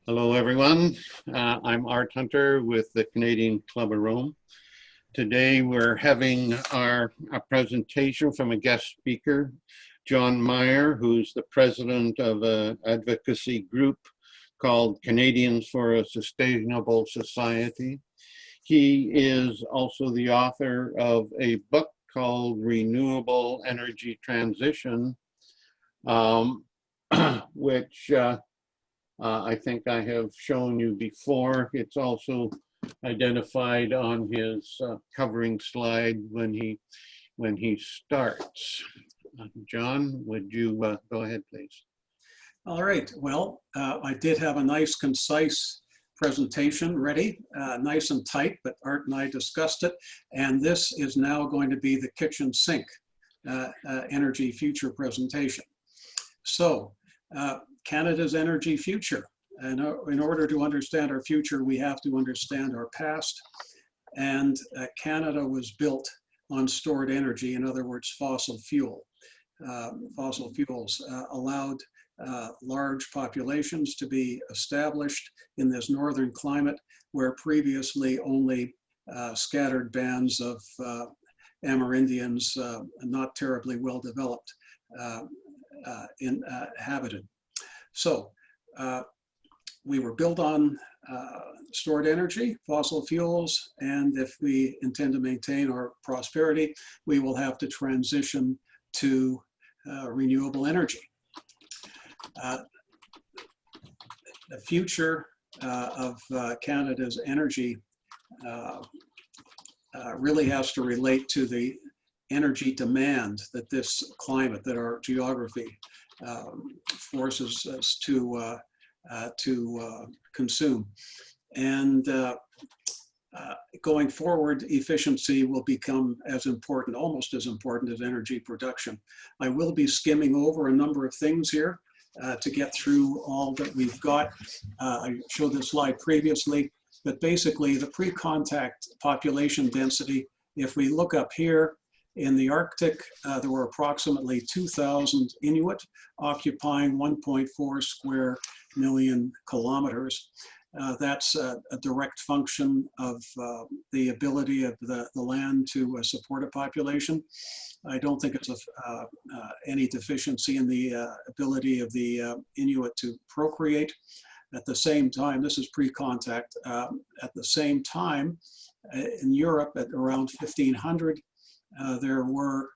Hello, everyone. I'm Art Hunter with the Canadian Club of Rome. Today, we're having a presentation from a guest speaker, John Meyer, who's the president of an advocacy group called Canadians for a Sustainable Society. He is also the author of a book called Renewable Energy Transition, which I think I have shown you before. It's also identified on his covering slide when he starts. John, would you go ahead, please? All right. Well, I did have a nice, concise presentation ready, nice and tight, but Art and I discussed it. And this is now going to be the kitchen sink energy future presentation. So, Canada's energy future. And in order to understand our future, we have to understand our past. And Canada was built on stored energy, in other words, fossil fuel. Fossil fuels allowed large populations to be established in this northern climate where previously only scattered bands of Amerindians, not terribly well developed, inhabited. So we were built on stored energy, fossil fuels, and if we intend to maintain our prosperity, we will have to transition to renewable energy. The future of Canada's energy really has to relate to the energy demand that this climate, that our geography forces us to consume. And going forward, efficiency will become as important, almost as important as energy production. I will be skimming over a number of things here to get through all that we've got. I showed this slide previously, but basically the pre-contact population density, if we look up here, in the Arctic, there were approximately 2,000 Inuit occupying 1.4 square million kilometers. That's a direct function of the ability of the land to support a population. I don't think it's any deficiency in the ability of the Inuit to procreate. At the same time, this is pre-contact, at the same time, in Europe at around 1500, there were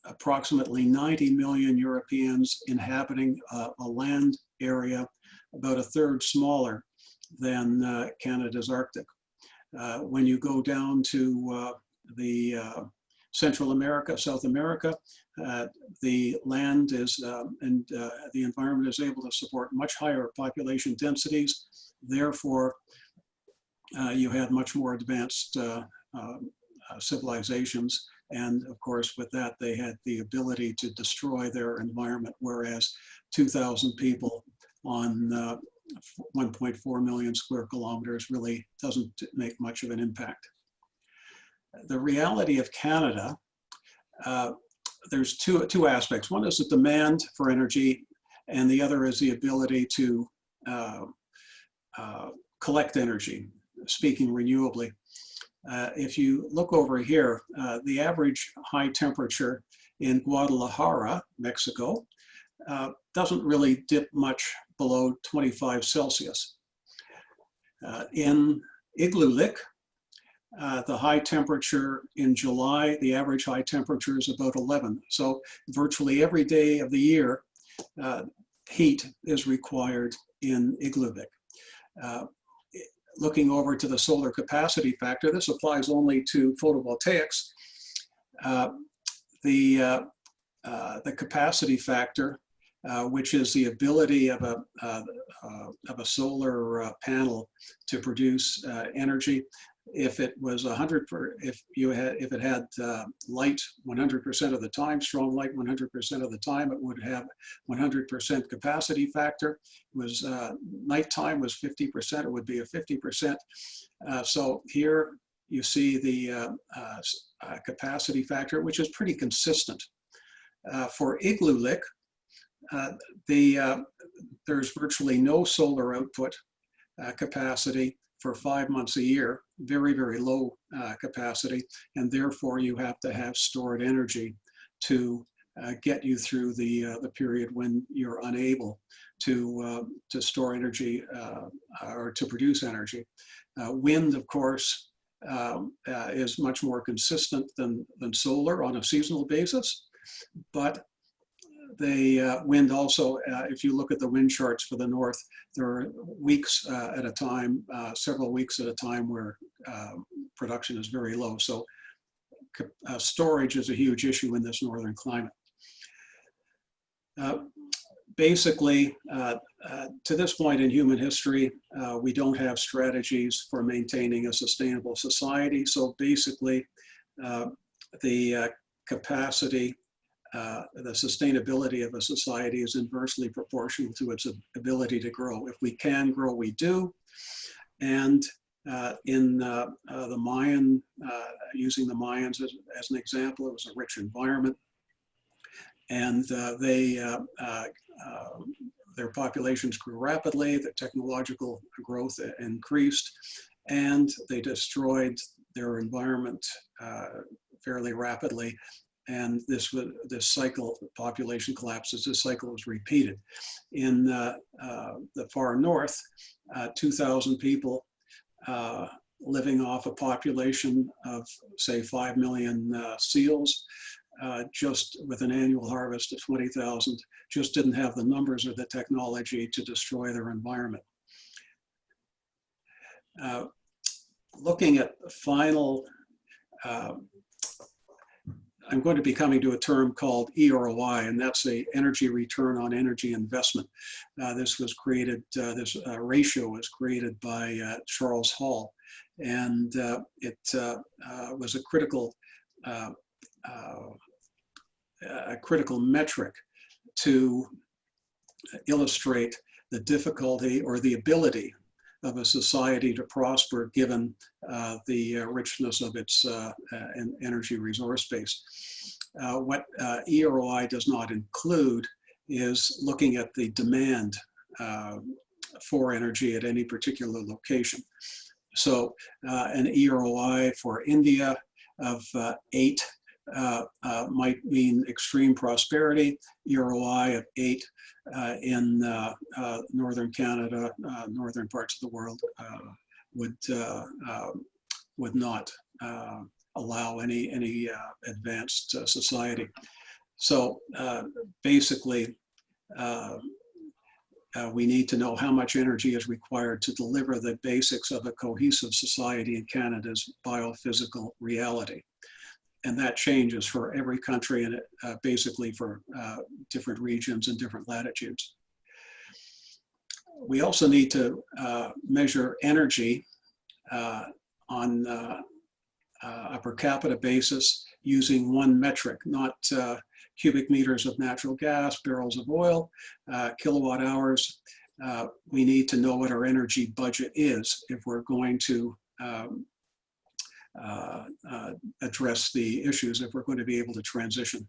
approximately 90 million Europeans inhabiting a land area about a third smaller than Canada's Arctic. When you go down to the Central America, South America, the land is and the environment is able to support much higher population densities. Therefore, you had much more advanced civilizations, and of course with that they had the ability to destroy their environment, whereas 2,000 people on 1.4 million square kilometers really doesn't make much of an impact. The reality of Canada, there's two aspects. One is the demand for energy, and the other is the ability to collect energy, speaking renewably. If you look over here, the average high temperature in Guadalajara, Mexico, doesn't really dip much below 25 Celsius. In Igloolik, the high temperature in July, the average high temperature is about 11. So virtually every day of the year, heat is required in Igloolik. Looking over to the solar capacity factor, this applies only to photovoltaics. The capacity factor, which is the ability of a solar panel to produce energy, if it was 100, if it had light 100% of the time, strong light 100% of the time, it would have 100% capacity factor. It was nighttime was 50%, it would be a 50%. So here you see the capacity factor, which is pretty consistent. For Igloolik, the there's virtually no solar output capacity for 5 months a year, very, very low capacity, and therefore you have to have stored energy to get you through the period when you're unable to store energy or to produce energy. Wind, of course, is much more consistent than solar on a seasonal basis, but the wind also, if you look at the wind charts for the north, there are weeks at a time, several weeks at a time where production is very low. So storage is a huge issue in this northern climate. Basically, to this point in human history, we don't have strategies for maintaining a sustainable society. So basically, the capacity, the sustainability of a society is inversely proportional to its ability to grow. If we can grow, we do. And in the Mayan, using the Mayans as an example, it was a rich environment. And their populations grew rapidly, the technological growth increased, and they destroyed their environment fairly rapidly. And this cycle, population collapses, this cycle was repeated. In the far north, 2,000 people living off a population of, say, 5 million seals, just with an annual harvest of 20,000, just didn't have the numbers or the technology to destroy their environment. Looking at the final, I'm going to be coming to a term called EROI, and that's a energy return on energy investment. This was created, this ratio was created by Charles Hall, and it was a critical metric to illustrate the difficulty or the ability of a society to prosper given the richness of its energy resource base. What EROI does not include is looking at the demand for energy at any particular location. So an EROI for India of 8 might mean extreme prosperity. EROI of 8 in northern Canada, northern parts of the world would not allow any advanced society. So basically, we need to know how much energy is required to deliver the basics of a cohesive society in Canada's biophysical reality. And that changes for every country and basically for different regions and different latitudes. We also need to measure energy on a per capita basis using one metric, not cubic meters of natural gas, barrels of oil, kilowatt hours. We need to know what our energy budget is if we're going to address the issues, if we're going to be able to transition.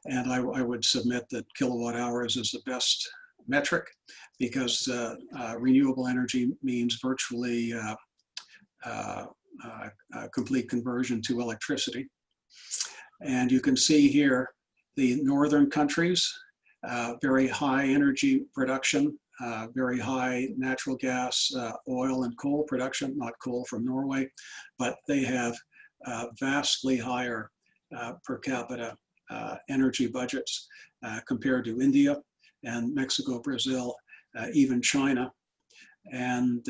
And I would submit that kilowatt hours is the best metric because renewable energy means virtually complete conversion to electricity. And you can see here the northern countries, very high energy production, very high natural gas, oil and coal production, not coal from Norway, but they have vastly higher per capita energy budgets compared to India and Mexico, Brazil, even China. And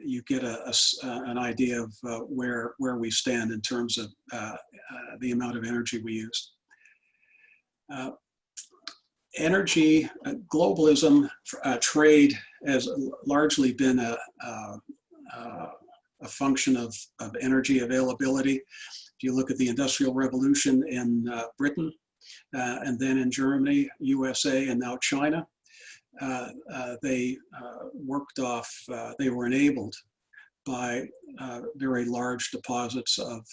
you get an idea of where we stand in terms of the amount of energy we use. Energy, globalism, trade has largely been a function of energy availability. If you look at the Industrial Revolution in Britain, and then in Germany, USA, and now China, they worked off, they were enabled by very large deposits of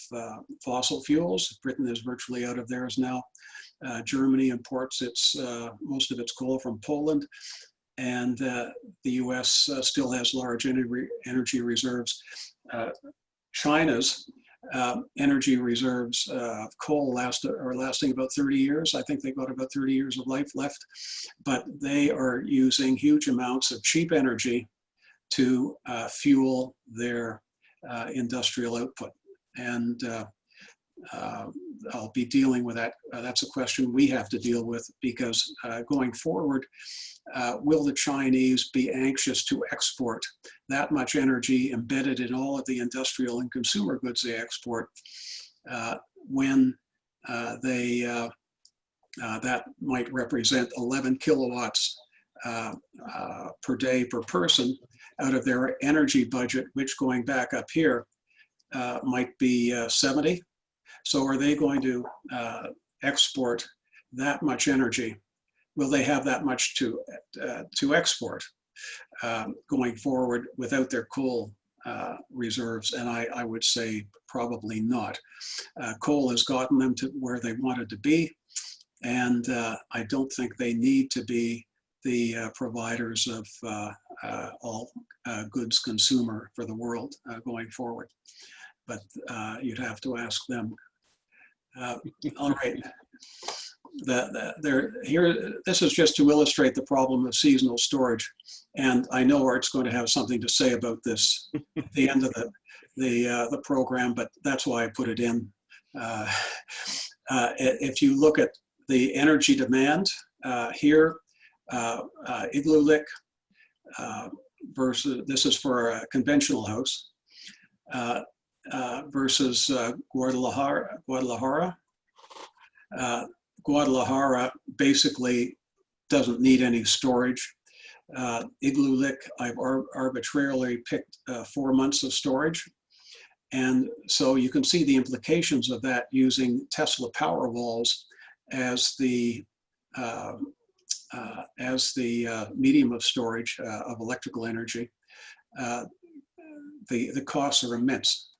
fossil fuels. Britain is virtually out of theirs now. Germany imports most of its coal from Poland, and the US still has large energy reserves. China's energy reserves of coal are lasting about 30 years. I think they've got about 30 years of life left, but they are using huge amounts of cheap energy to fuel their industrial output. And I'll be dealing with that. That's a question we have to deal with, because going forward, will the Chinese be anxious to export that much energy embedded in all of the industrial and consumer goods they export when that might represent 11 kilowatts per day per person out of their energy budget, which, going back up here, might be 70. So are they going to export that much energy? Will they have that much to export going forward without their coal reserves? And I would say probably not. Coal has gotten them to where they wanted to be, and I don't think they need to be the providers of all goods consumer for the world going forward. But you'd have to ask them. All right. This is just to illustrate the problem of seasonal storage, and I know Art's going to have something to say about this at the end of the program, but that's why I put it in. If you look at the energy demand here, Igloolik versus, this is for a conventional house, versus Guadalajara. Guadalajara basically doesn't need any storage. Igloolik, I've arbitrarily picked 4 months of storage. And so you can see the implications of that using Tesla Powerwalls as the medium of storage of electrical energy. The costs are immense.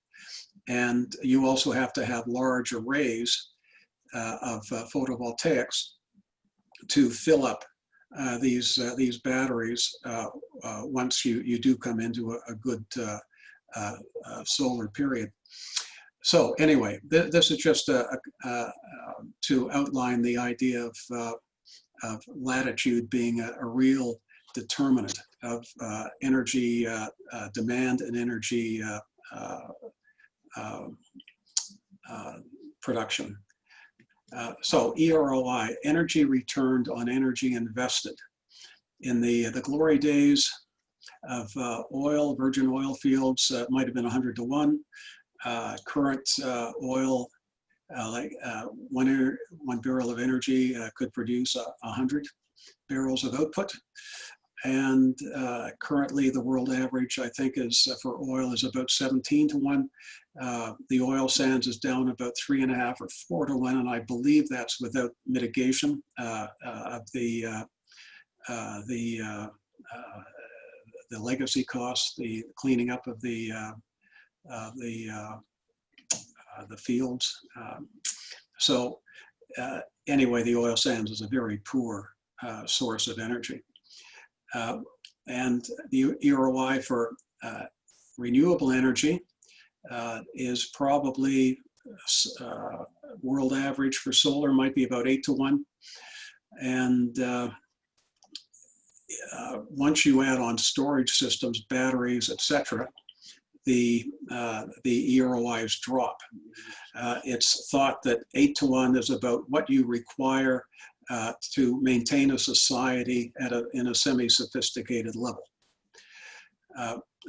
And you also have to have large arrays of photovoltaics to fill up these batteries once you do come into a good solar period. So anyway, this is just to outline the idea of latitude being a real determinant of energy demand and energy production. So EROI, energy returned on energy invested. In the glory days of oil, virgin oil fields, might have been 100 to 1. Current oil, like one barrel of energy could produce 100 barrels of output. And currently the world average, I think, is for oil is about 17 to 1. The oil sands is down about 3.5 or 4 to 1, and I believe that's without mitigation of the legacy costs, the cleaning up of the fields. So anyway, the oil sands is a very poor source of energy. And the EROI for renewable energy is probably world average for solar might be about 8 to 1. And once you add on storage systems, batteries, etc., the EROIs drop. It's thought that 8 to 1 is about what you require to maintain a society in a semi-sophisticated level.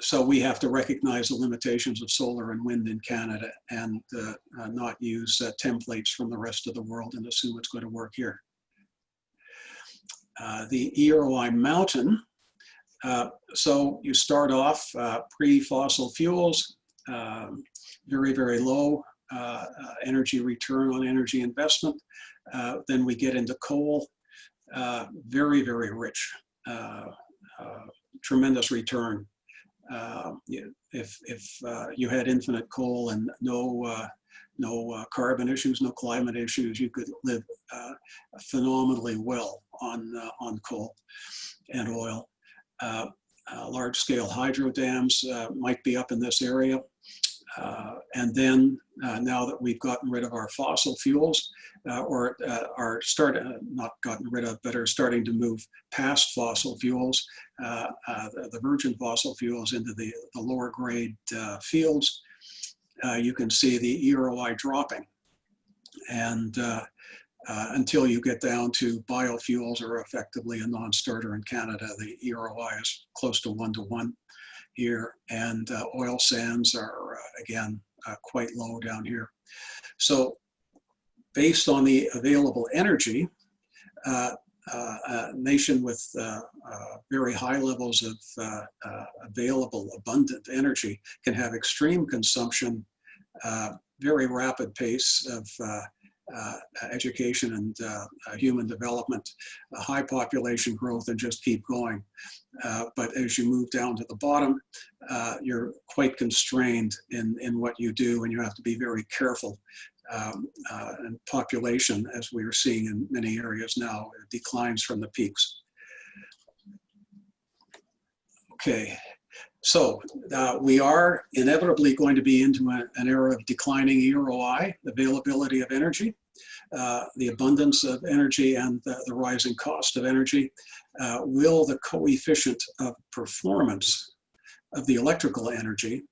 So we have to recognize the limitations of solar and wind in Canada and not use templates from the rest of the world and assume it's going to work here. The EROI Mountain, so you start off pre-fossil fuels, very, very low energy return on energy investment. Then we get into coal, very, very rich, tremendous return. If you had infinite coal and no carbon issues, no climate issues, you could live phenomenally well on coal and oil. Large-scale hydro dams might be up in this area. And then now that we've gotten rid of our fossil fuels, or are not gotten rid of, but are starting to move past fossil fuels, the virgin fossil fuels into the lower grade fields, you can see the EROI dropping. And until you get down to biofuels, or effectively a non-starter in Canada, the EROI is close to 1-to-1 here, and oil sands are again quite low down here. So based on the available energy, a nation with very high levels of available abundant energy can have extreme consumption, very rapid pace of education and human development, high population growth, and just keep going. But as you move down to the bottom, you're quite constrained in what you do, and you have to be very careful. And population, as we are seeing in many areas now, declines from the peaks. Okay. So we are inevitably going to be into an era of declining EROI, availability of energy, the abundance of energy, and the rising cost of energy. Will the coefficient of performance of the electrical energy,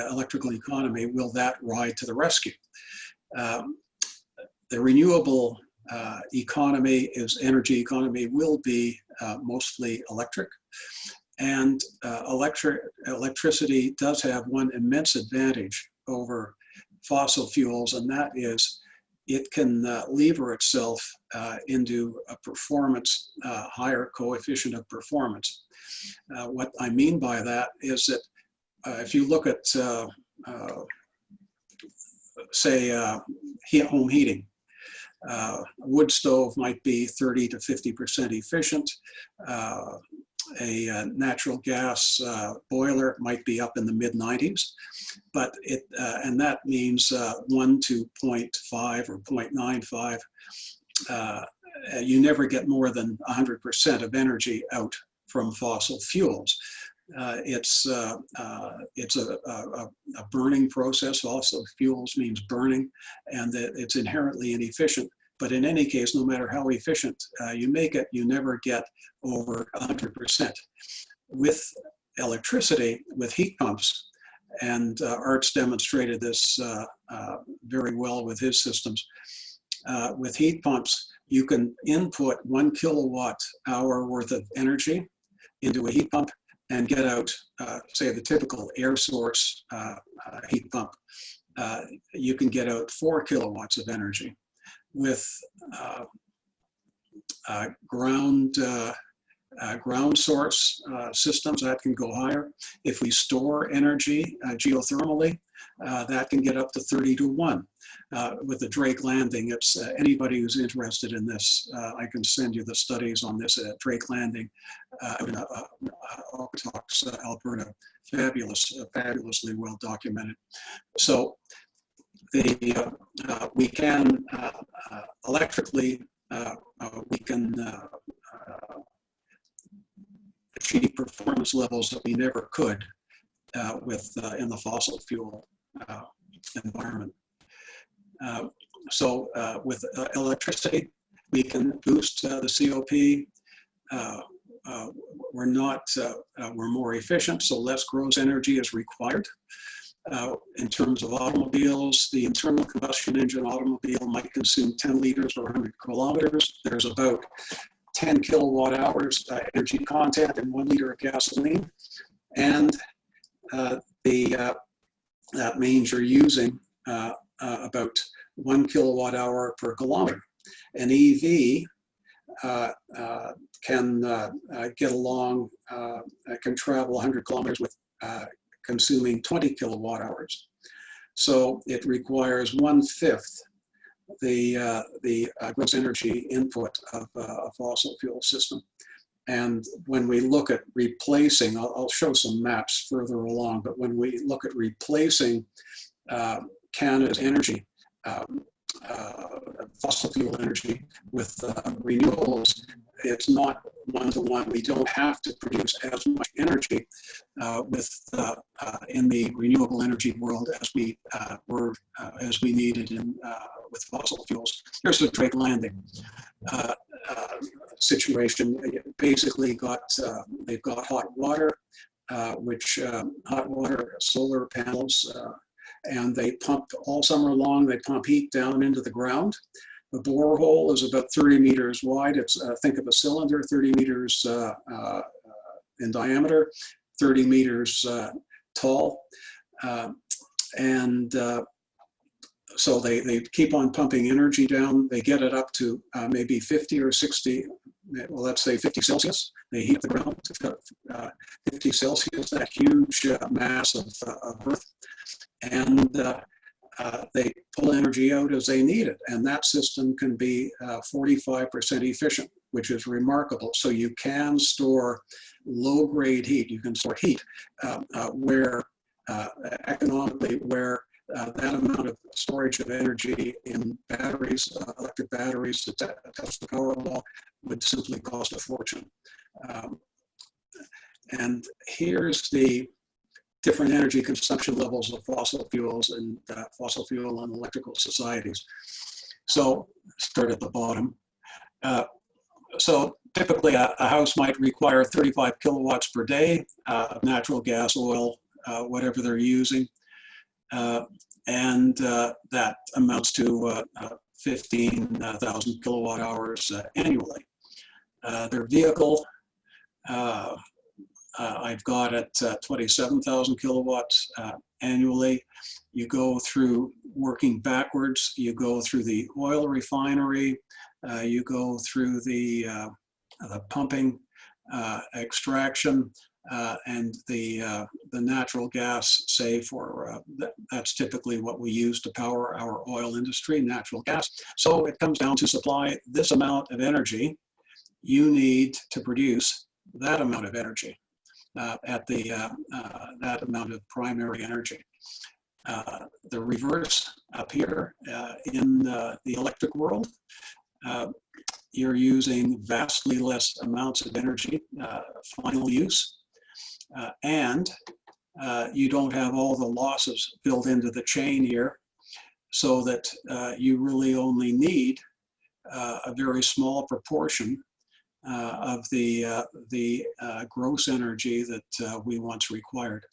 electrical economy, will that ride to the rescue? The renewable economy, energy economy, will be mostly electric. And electricity does have one immense advantage over fossil fuels, and that is it can lever itself into a performance, higher coefficient of performance. What I mean by that is that if you look at, say, home heating, a wood stove might be 30 to 50% efficient. A natural gas boiler might be up in the mid-90s, but and that means 1 to 0.5 or 0.95. You never get more than 100% of energy out from fossil fuels. It's a burning process. Fossil fuels means burning, and that it's inherently inefficient. But in any case, no matter how efficient you make it, you never get over 100%. With electricity, with heat pumps, and Art's demonstrated this very well with his systems. With heat pumps, you can input 1 kilowatt hour worth of energy into a heat pump and get out, say, the typical air source heat pump. You can get out 4 kilowatts of energy. With ground source systems, that can go higher. If we store energy geothermally, that can get up to 30-to-1. With the Drake Landing, it's anybody who's interested in this, I can send you the studies on this at Drake Landing in Okotoks, Alberta. Fabulously well documented. So we can electrically, we can achieve performance levels that we never could in the fossil fuel environment. So with electricity, we can boost the COP. We're more efficient, so less gross energy is required. In terms of automobiles, the internal combustion engine automobile might consume 10 liters per 100 kilometers. There's about 10 kilowatt hours energy content in 1 liter of gasoline. And that means you're using about 1 kilowatt hour per kilometer. An EV can get along, can travel 100 kilometers with consuming 20 kilowatt hours. So it requires 1/5 the gross energy input of a fossil fuel system. And when we look at replacing, I'll show some maps further along, but when we look at replacing Canada's energy, fossil fuel energy with renewables, it's not one-to-one. We don't have to produce as much energy in the renewable energy world as we needed with fossil fuels. Here's the Drake Landing situation. Basically, they've got hot water, hot water solar panels. And they pump all summer long, they pump heat down into the ground. The borehole is about 30 meters wide. It's, think of a cylinder, 30 meters in diameter, 30 meters tall. So they keep on pumping energy down. They get it up to maybe 50 or 60, well, let's say 50 Celsius. They heat the ground to 50 Celsius, that huge mass of Earth. And they pull energy out as they need it. And that system can be 45% efficient, which is remarkable. So you can store low-grade heat. You can store heat economically where that amount of storage of energy in batteries, electric batteries, to test the power law, would simply cost a fortune. And here's the different energy consumption levels of fossil fuels and fossil fuel and electrical societies. So start at the bottom. So typically a house might require 35 kilowatts per day of natural gas, oil, whatever they're using. And that amounts to 15,000 kilowatt hours annually. Their vehicle, I've got at 27,000 kilowatts annually. You go through, working backwards, you go through the oil refinery, you go through the pumping, extraction, and the natural gas, say for, that's typically what we use to power our oil industry, natural gas. So it comes down to supply this amount of energy. You need to produce that amount of energy. That amount of primary energy. The reverse up here in the electric world, you're using vastly less amounts of energy, final use, and you don't have all the losses built into the chain here, so that you really only need a very small proportion of the gross energy that we once required.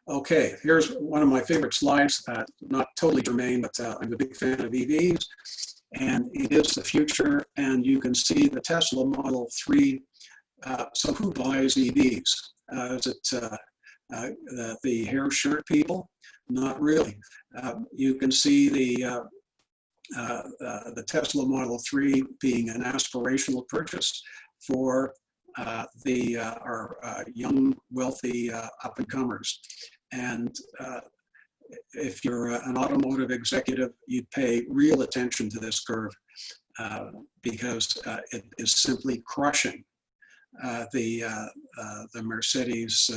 Okay, here's one of my favorite slides, not totally germane, but I'm a big fan of EVs, and it is the future, and you can see the Tesla Model 3. So who buys EVs? Is it the hair shirt people? Not really. You can see the Tesla Model 3 being an aspirational purchase for our young, wealthy up-and-comers. And if you're an automotive executive, you'd pay real attention to this curve because it is simply crushing the Mercedes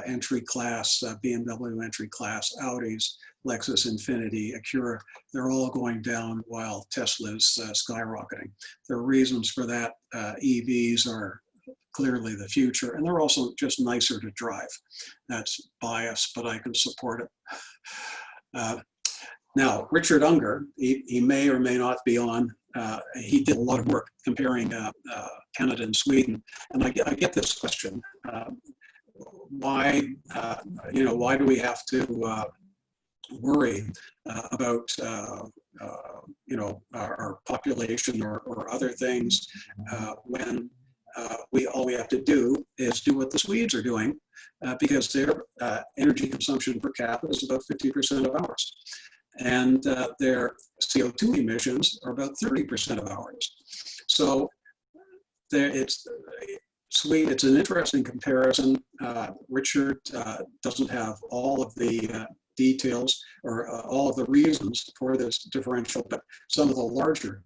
entry class, BMW entry class, Audis, Lexus Infiniti, Acura. They're all going down while Tesla's skyrocketing. There are reasons for that. EVs are clearly the future, and they're also just nicer to drive. That's bias, but I can support it. Now, Richard Unger, he may or may not be on. He did a lot of work comparing Canada and Sweden, and I get this question: why do we have to worry about our population or other things when all we have to do is do what the Swedes are doing, because their energy consumption per capita is about 50% of ours, and their CO2 emissions are about 30% of ours. So it's an interesting comparison. Richard doesn't have all of the details or all of the reasons for this differential, but some of the larger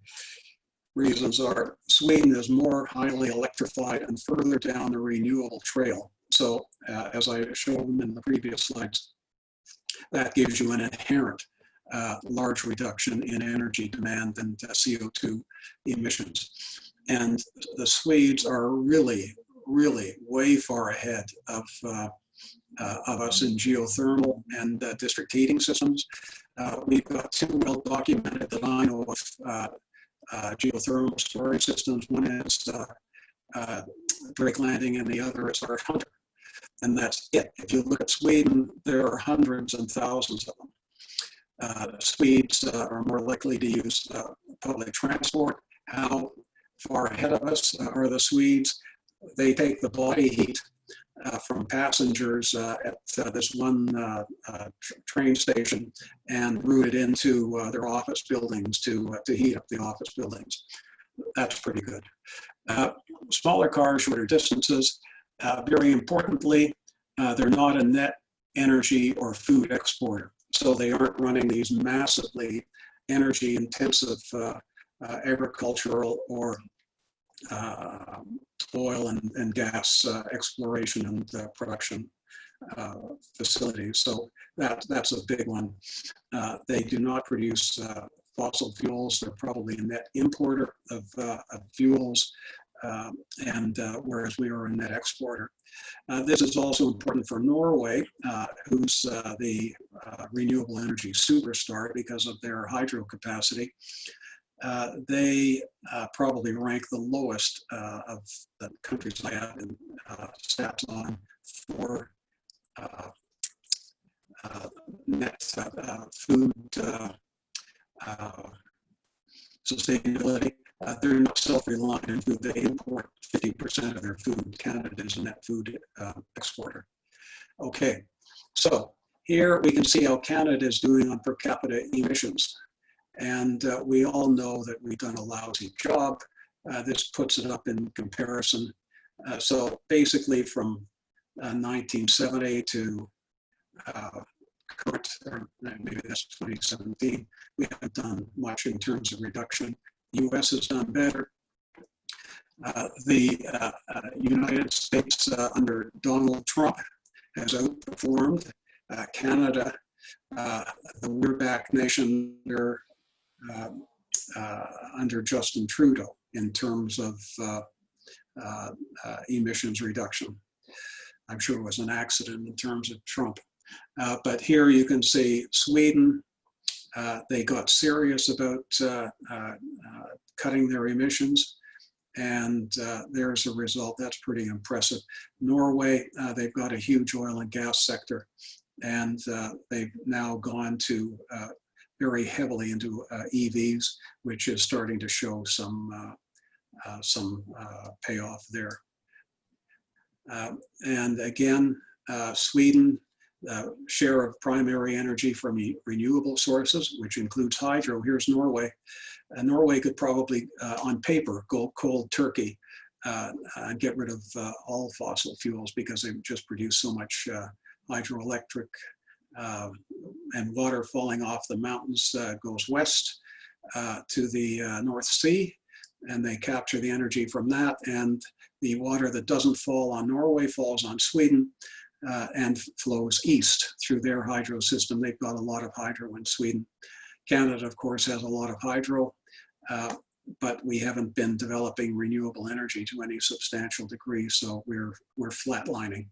reasons are Sweden is more highly electrified and further down the renewable trail. So as I showed them in the previous slides, that gives you an inherent large reduction in energy demand and CO2 emissions. And the Swedes are really, really way far ahead of us in geothermal and district heating systems. We've got two well documented that I know of geothermal storage systems. One is Drake Landing and the other is our Hunter. And that's it. If you look at Sweden, there are hundreds and thousands of them. Swedes are more likely to use public transport. How far ahead of us are the Swedes? They take the body heat from passengers at this one train station and route it into their office buildings to heat up the office buildings. That's pretty good. Smaller cars, shorter distances. Very importantly, they're not a net energy or food exporter. So they aren't running these massively energy intensive agricultural or oil and gas exploration and production facilities. So that's a big one. They do not produce fossil fuels. They're probably a net importer of fuels, and whereas we are a net exporter. This is also important for Norway, who's the renewable energy superstar because of their hydro capacity. They probably rank the lowest of the countries I have in stats on for net food sustainability. They're not self-reliant in food. They import 50% of their food. Canada is a net food exporter. Okay, so here we can see how Canada is doing on per capita emissions. And we all know that we've done a lousy job. This puts it up in comparison. So basically from 1970 to current, or maybe that's 2017, we haven't done much in terms of reduction. The US has done better. The United States under Donald Trump has outperformed Canada, the We're Back nation under Justin Trudeau in terms of emissions reduction. I'm sure it was an accident in terms of Trump. But here you can see Sweden, they got serious about cutting their emissions, and there's a result that's pretty impressive. Norway, they've got a huge oil and gas sector, and they've now gone to very heavily into EVs, which is starting to show some payoff there. And again, Sweden, share of primary energy from renewable sources, which includes hydro. Here's Norway. Norway could probably, on paper, go cold turkey and get rid of all fossil fuels because they just produce so much hydroelectric and water falling off the mountains goes west to the North Sea, and they capture the energy from that, and the water that doesn't fall on Norway falls on Sweden and flows east through their hydro system. They've got a lot of hydro in Sweden. Canada, of course, has a lot of hydro, but we haven't been developing renewable energy to any substantial degree, so we're flatlining.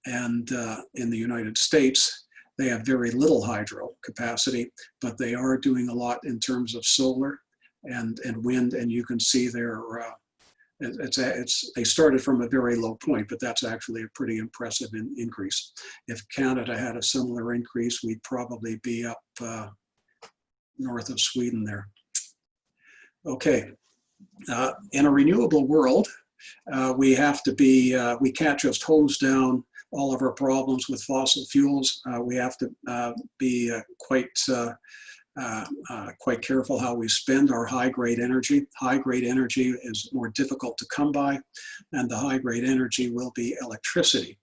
And in the United States, they have very little hydro capacity, but they are doing a lot in terms of solar and wind, and you can see their they started from a very low point, but that's actually a pretty impressive increase. If Canada had a similar increase, we'd probably be up north of Sweden there. Okay, in a renewable world, we have to be, we can't just hose down all of our problems with fossil fuels. We have to be quite careful how we spend our high-grade energy. High-grade energy is more difficult to come by, and the high-grade energy will be electricity.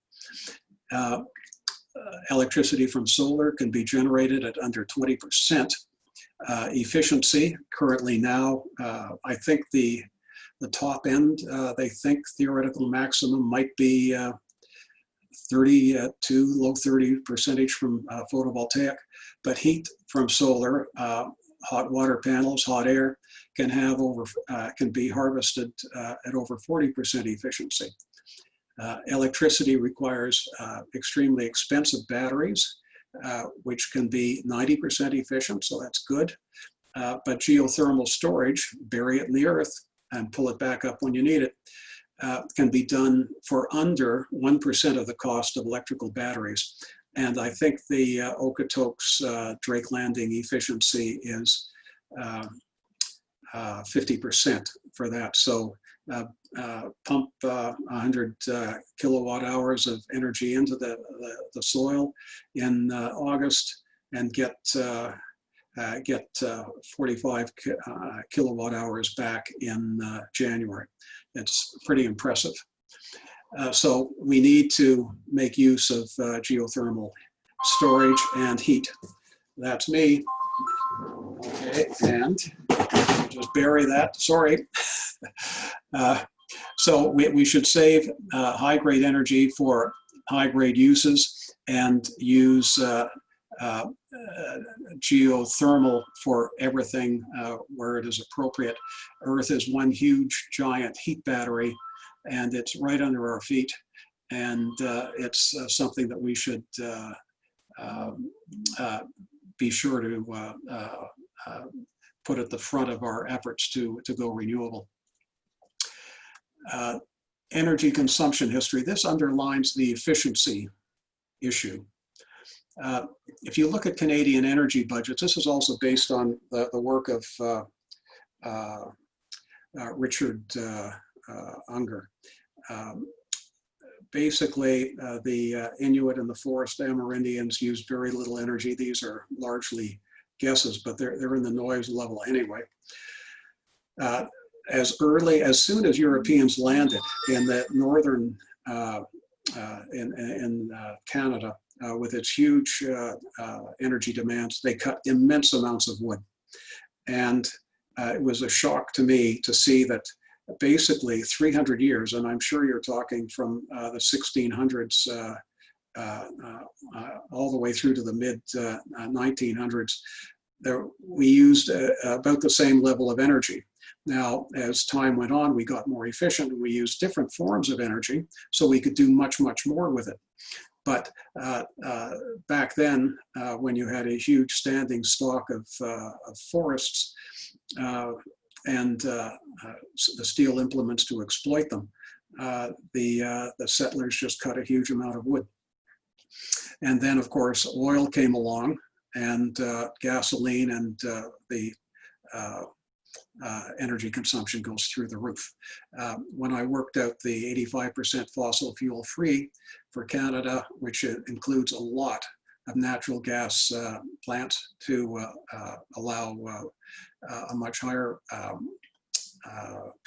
Electricity from solar can be generated at under 20% Efficiency currently now, I think the top end, they think theoretical maximum might be 32, low 30% from photovoltaic, but heat from solar, hot water panels, hot air can have can be harvested at over 40% efficiency. Electricity requires extremely expensive batteries, which can be 90% efficient, so that's good. But geothermal storage, bury it in the earth and pull it back up when you need it, can be done for under 1% of the cost of electrical batteries. And I think the Okotoks Drake Landing efficiency is 50% for that. So pump 100 kilowatt hours of energy into the soil in August and get 45 kilowatt hours back in January. It's pretty impressive. So we need to make use of geothermal storage and heat. That's me. Okay, and just bury that, sorry. So we should save high-grade energy for high-grade uses and use geothermal for everything where it is appropriate. Earth is one huge giant heat battery, and it's right under our feet, and it's something that we should be sure to put at the front of our efforts to go renewable. Energy consumption history. This underlines the efficiency issue. If you look at Canadian energy budgets, this is also based on the work of Richard Unger. Basically, the Inuit and the Forest Amerindians use very little energy. These are largely guesses, but they're in the noise level anyway. As soon as Europeans landed in the northern, in Canada, with its huge energy demands, they cut immense amounts of wood. And it was a shock to me to see that basically 300 years, and I'm sure you're talking from the 1600s all the way through to the mid 1900s, we used about the same level of energy. Now, as time went on, we got more efficient and we used different forms of energy, so we could do much, much more with it. But back then, when you had a huge standing stock of forests and the steel implements to exploit them, the settlers just cut a huge amount of wood. And then, of course, oil came along, and gasoline, and the energy consumption goes through the roof. When I worked out the 85% fossil fuel free for Canada, which includes a lot of natural gas plants to allow a much higher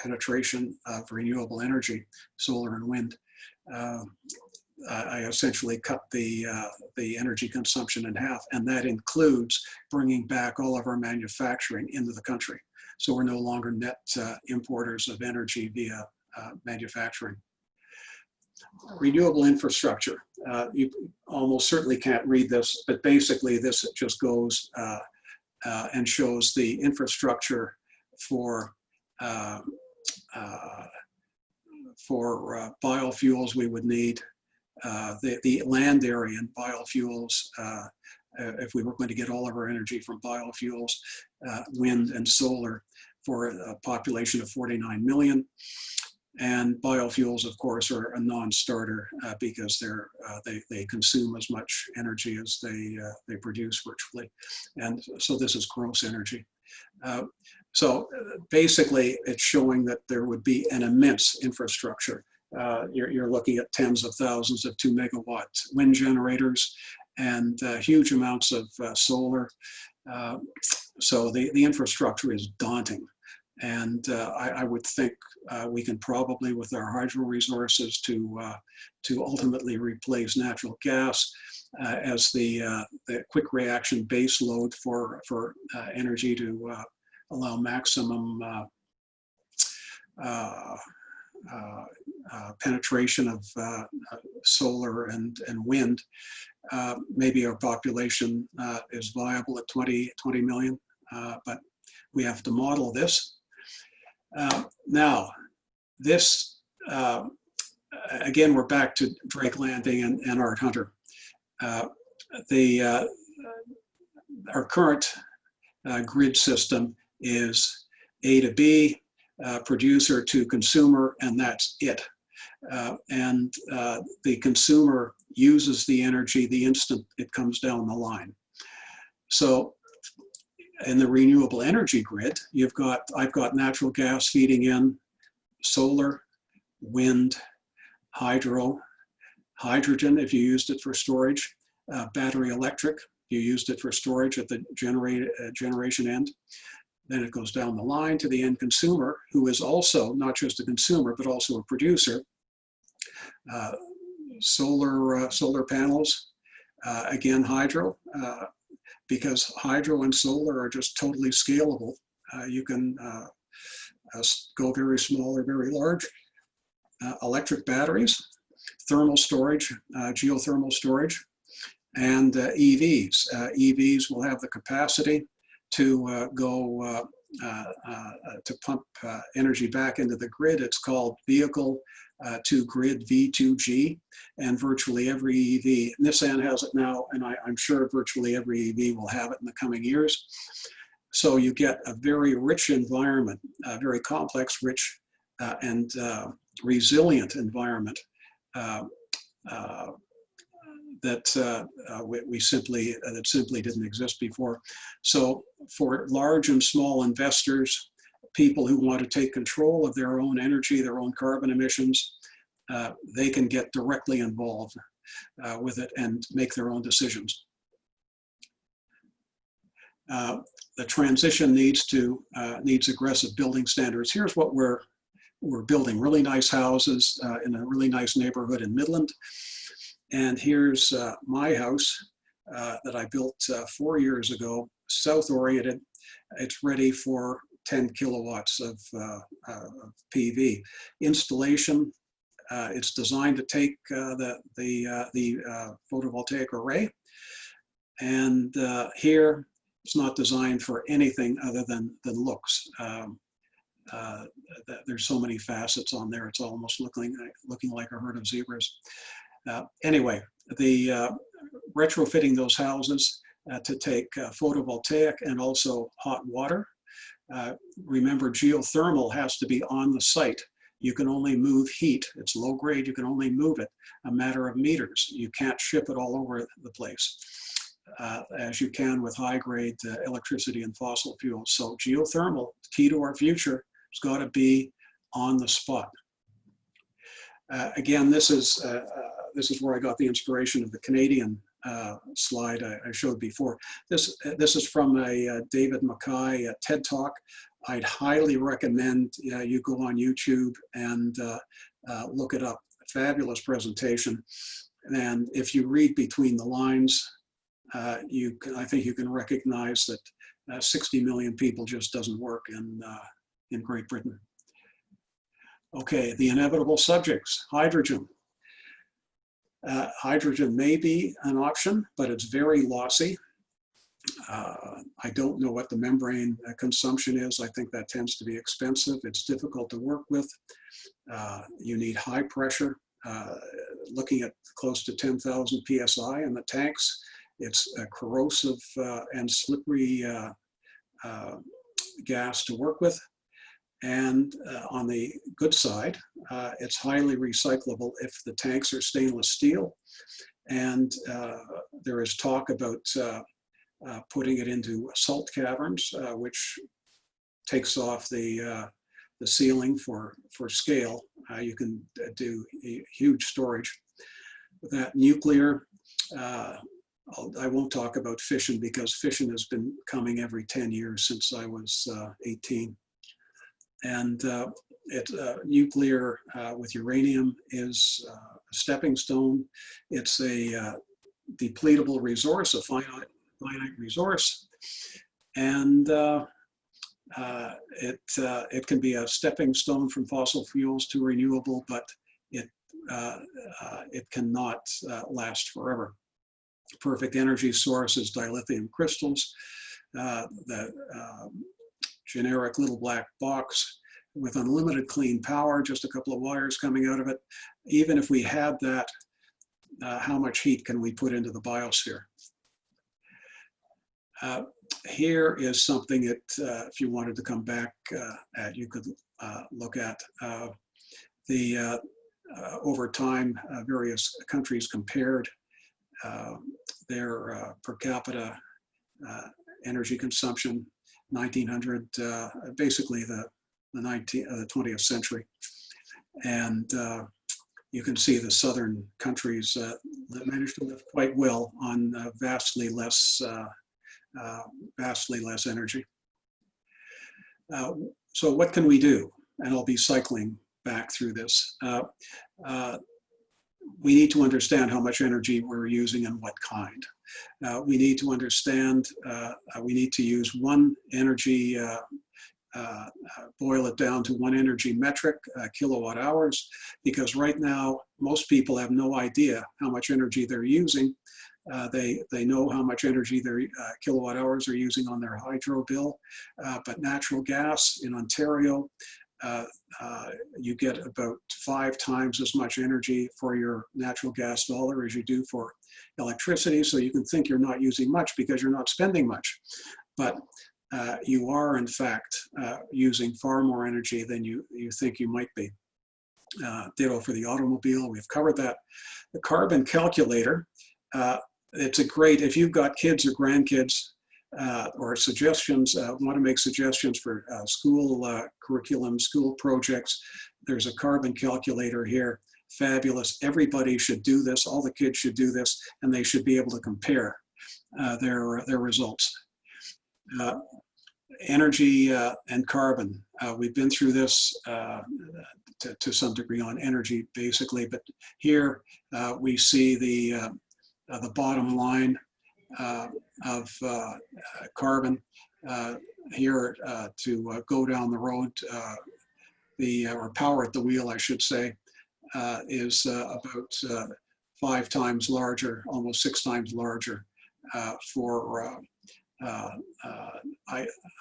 penetration of renewable energy, solar and wind, I essentially cut the energy consumption in half, and that includes bringing back all of our manufacturing into the country. So we're no longer net importers of energy via manufacturing. Renewable infrastructure. You almost certainly can't read this, but basically this just goes and shows the infrastructure for biofuels we would need. The land area in biofuels, if we were going to get all of our energy from biofuels, wind and solar, for a population of 49 million. And biofuels, of course, are a non-starter because they consume as much energy as they produce virtually. And so this is gross energy. So basically, it's showing that there would be an immense infrastructure. You're looking at tens of thousands of 2 megawatt wind generators and huge amounts of solar. So the infrastructure is daunting. And I would think we can probably, with our hydro resources, to ultimately replace natural gas as the quick reaction base load for energy to allow maximum penetration of solar and wind. Maybe our population is viable at 20 million, but we have to model this. Now, this, again, we're back to Drake Landing and Art Hunter. Our current grid system is A to B, producer to consumer, and that's it. And the consumer uses the energy the instant it comes down the line. So in the renewable energy grid, I've got natural gas feeding in, solar, wind, hydro, hydrogen if you used it for storage, battery electric, you used it for storage at the generation end. Then it goes down the line to the end consumer, who is also not just a consumer, but also a producer. Solar panels, again, hydro, because hydro and solar are just totally scalable. You can go very small or very large. Electric batteries, thermal storage, geothermal storage, and EVs. EVs will have the capacity to to pump energy back into the grid. It's called vehicle to grid, V2G, and virtually every EV, Nissan has it now, and I'm sure virtually every EV will have it in the coming years. So you get a very rich environment, a very complex, rich, and resilient environment that simply didn't exist before. So for large and small investors, people who want to take control of their own energy, their own carbon emissions, they can get directly involved with it and make their own decisions. The transition needs aggressive building standards. Here's what we're building: really nice houses in a really nice neighborhood in Midland. And here's my house that I built 4 years ago, south-oriented. It's ready for 10 kilowatts of PV. Installation, it's designed to take the photovoltaic array. And here, it's not designed for anything other than looks. There's so many facets on there, it's almost looking like a herd of zebras. Anyway, the retrofitting those houses to take photovoltaic and also hot water. Remember, geothermal has to be on the site. You can only move heat. It's low grade. You can only move it a matter of meters. You can't ship it all over the place as you can with high grade electricity and fossil fuels. So geothermal, key to our future, has got to be on the spot. Again, this is where I got the inspiration of the Canadian slide I showed before. This is from a David Mackay TED Talk. I'd highly recommend you go on YouTube and look it up. Fabulous presentation. And if you read between the lines, I think you can recognize that 60 million people just doesn't work in Great Britain. Okay, the inevitable subjects: hydrogen. Hydrogen may be an option, but it's very lossy. I don't know what the membrane consumption is. I think that tends to be expensive. It's difficult to work with. You need high pressure, looking at close to 10,000 PSI in the tanks. It's a corrosive and slippery gas to work with. And on the good side, it's highly recyclable if the tanks are stainless steel. And there is talk about putting it into salt caverns, which takes off the ceiling for scale. You can do huge storage. With that, nuclear, I won't talk about fission because fission has been coming every 10 years since I was 18. And nuclear with uranium is a stepping stone. It's a depletable resource, a finite resource, and it can be a stepping stone from fossil fuels to renewable, but it cannot last forever. Perfect energy source is dilithium crystals, the generic little black box with unlimited clean power, just a couple of wires coming out of it. Even if we had that, how much heat can we put into the biosphere? Here is something that if you wanted to come back at, you could look at. Over time, various countries compared their per capita energy consumption, 1900, basically the 20th century. And you can see the southern countries that managed to live quite well on vastly less energy. So what can we do? And I'll be cycling back through this. We need to understand how much energy we're using and what kind. We need to understand, we need to use one energy, boil it down to one energy metric, kilowatt hours, because right now, most people have no idea how much energy they're using. They know how much energy their kilowatt hours are using on their hydro bill, but natural gas in Ontario, you get about 5 times as much energy for your natural gas dollar as you do for electricity. So you can think you're not using much because you're not spending much. But you are, in fact, using far more energy than you think you might be. Ditto for the automobile, we've covered that. The carbon calculator, it's a great, if you've got kids or grandkids, or suggestions, want to make suggestions for school curriculum, school projects, there's a carbon calculator here. Fabulous. Everybody should do this. All the kids should do this, and they should be able to compare their results. Energy and carbon. We've been through this to some degree on energy, basically, but here we see the bottom line of carbon here to go down the road, or power at the wheel, I should say, is about 5 times larger, almost 6 times larger for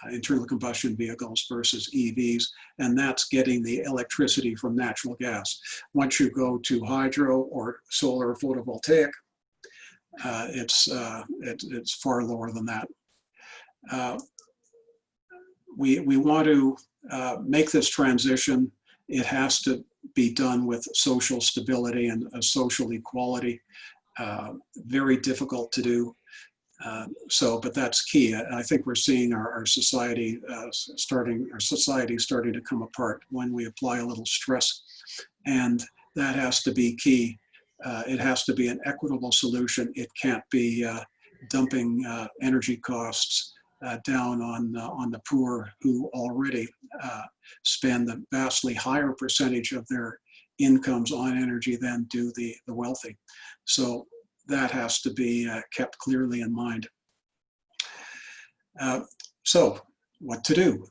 internal combustion vehicles versus EVs, and that's getting the electricity from natural gas. Once you go to hydro or solar or photovoltaic, it's far lower than that. We want to make this transition. It has to be done with social stability and social equality. Very difficult to do. But that's key. I think we're seeing our society starting to come apart when we apply a little stress, and that has to be key. It has to be an equitable solution. It can't be dumping energy costs down on the poor, who already spend a vastly higher percentage of their incomes on energy than do the wealthy. So that has to be kept clearly in mind. So what to do?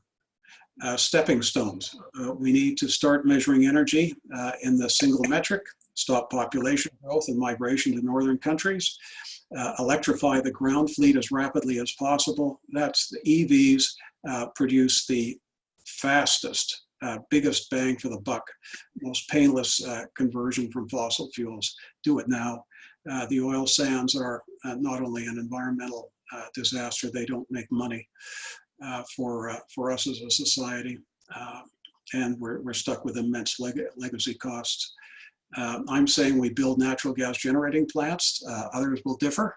Stepping stones. We need to start measuring energy in the single metric, stop population growth and migration to northern countries, electrify the ground fleet as rapidly as possible. That's the EVs produce the fastest, biggest bang for the buck, most painless conversion from fossil fuels. Do it now. The oil sands are not only an environmental disaster, they don't make money for us as a society, and we're stuck with immense legacy costs. I'm saying we build natural gas generating plants. Others will differ,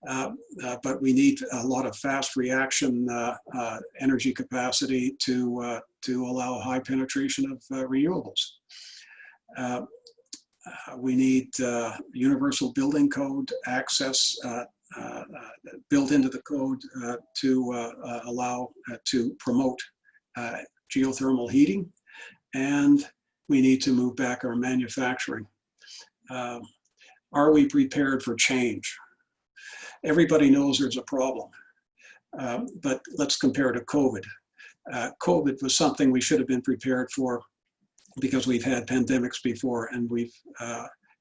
but we need a lot of fast reaction energy capacity to allow high penetration of renewables. We need universal building code access built into the code to allow to promote geothermal heating, and we need to move back our manufacturing. Are we prepared for change? Everybody knows there's a problem, but let's compare to COVID. COVID was something we should have been prepared for because we've had pandemics before, and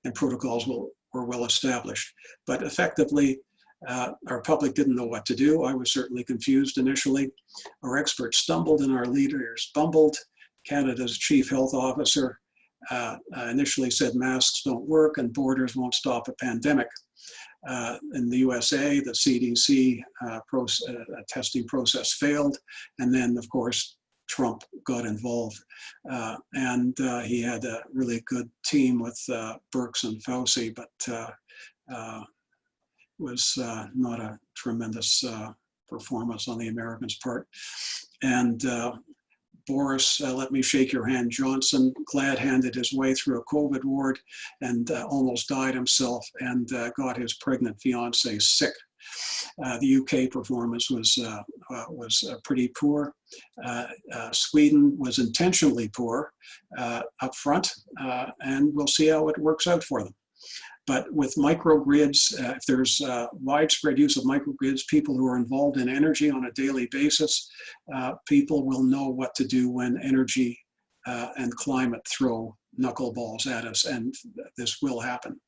and protocols were well established. But effectively, our public didn't know what to do. I was certainly confused initially. Our experts stumbled and our leaders bumbled. Canada's chief health officer initially said masks don't work and borders won't stop a pandemic. In the USA, the CDC testing process failed. And then, of course, Trump got involved. And he had a really good team with Birx and Fauci, but was not a tremendous performance on the Americans' part. And Boris, let me shake your hand, Johnson, glad-handed his way through a COVID ward and almost died himself and got his pregnant fiancée sick. The UK performance was pretty poor. Sweden was intentionally poor up front, and we'll see how it works out for them. But with microgrids, if there's widespread use of microgrids, people who are involved in energy on a daily basis, people will know what to do when energy and climate throw knuckleballs at us, and this will happen.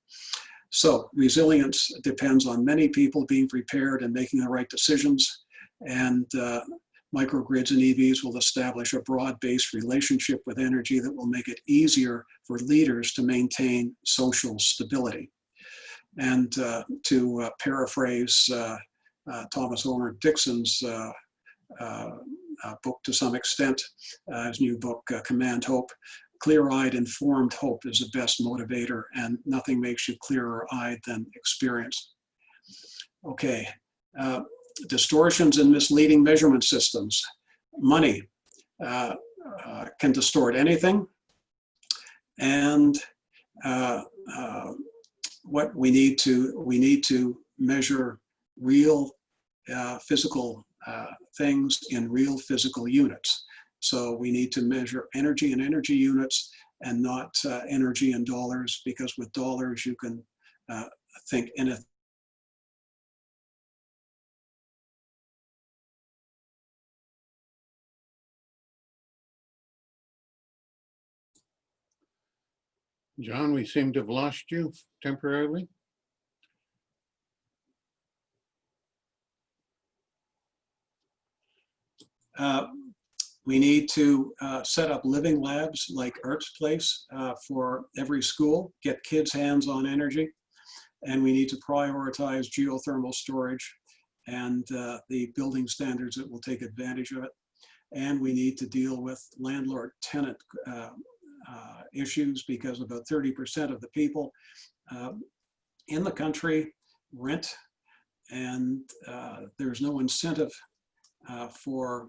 So resilience depends on many people being prepared and making the right decisions, and microgrids and EVs will establish a broad-based relationship with energy that will make it easier for leaders to maintain social stability. And to paraphrase Thomas Homer Dixon's book to some extent, his new book, Command Hope, clear-eyed, informed hope is the best motivator, and nothing makes you clearer-eyed than experience. Okay. Distortions in misleading measurement systems. Money can distort anything, and what we need to measure real physical things in real physical units. So we need to measure energy in energy units and not energy in dollars, because with dollars you can think anything. John, we seem to have lost you temporarily. We need to set up living labs like Art's Place for every school, get kids' hands on energy, and we need to prioritize geothermal storage and the building standards that will take advantage of it. And we need to deal with landlord-tenant issues, because about 30% of the people in the country rent, and there's no incentive for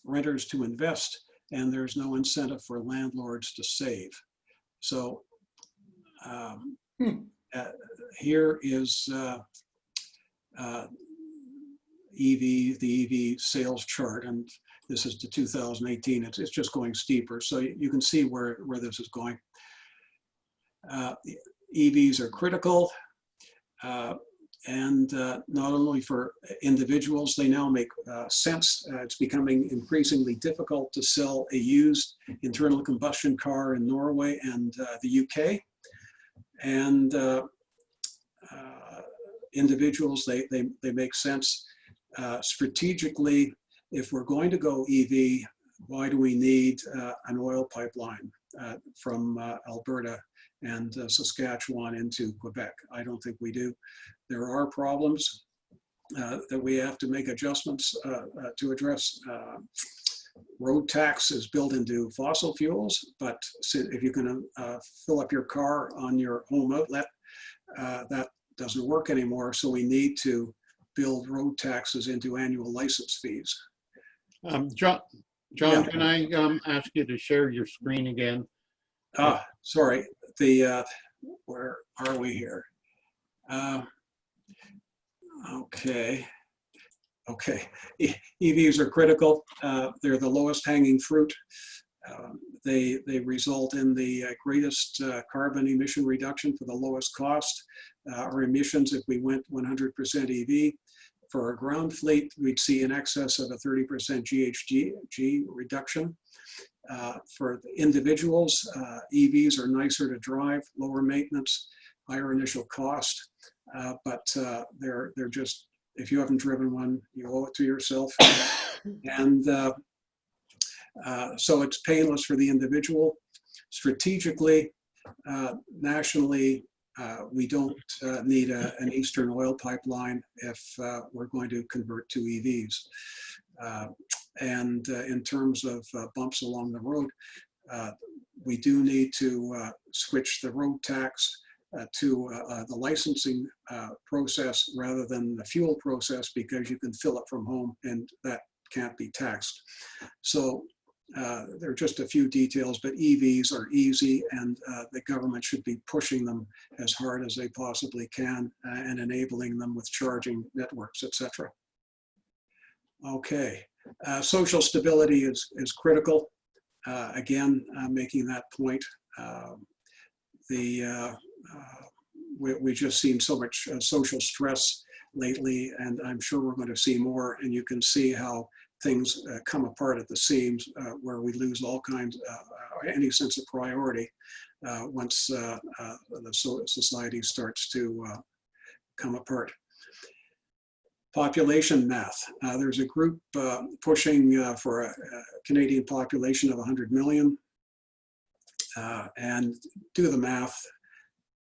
renters to invest, and there's no incentive for landlords to save. So here is the EV sales chart, and this is to 2018. It's just going steeper, so you can see where this is going. EVs are critical, and not only for individuals, they now make sense. It's becoming increasingly difficult to sell a used internal combustion car in Norway and the UK. And individuals, they make sense. Strategically, if we're going to go EV, why do we need an oil pipeline from Alberta and Saskatchewan into Quebec? I don't think we do. There are problems that we have to make adjustments to address. Road tax is built into fossil fuels, but if you can fill up your car on your home outlet, that doesn't work anymore. So we need to build road taxes into annual license fees. John, Yeah. Can I ask you to share your screen again? Sorry. Where are we here? Okay. Okay, EVs are critical. They're the lowest hanging fruit. They result in the greatest carbon emission reduction for the lowest cost. Our emissions, if we went 100% EV, for our ground fleet, we'd see in excess of a 30% GHG reduction. For the individuals, EVs are nicer to drive, lower maintenance, higher initial cost, but they're just, if you haven't driven one, you owe it to yourself. And so it's painless for the individual. Strategically, nationally, we don't need an Eastern oil pipeline if we're going to convert to EVs. And in terms of bumps along the road, we do need to switch the road tax to the licensing process rather than the fuel process, because you can fill it from home and that can't be taxed. So there are just a few details, but EVs are easy, and the government should be pushing them as hard as they possibly can and enabling them with charging networks, etc. Okay, social stability is critical. Again, making that point, we just seen so much social stress lately, and I'm sure we're going to see more, and you can see how things come apart at the seams, where we lose all kinds, any sense of priority once the society starts to come apart. Population math. There's a group pushing for a Canadian population of 100 million. And do the math.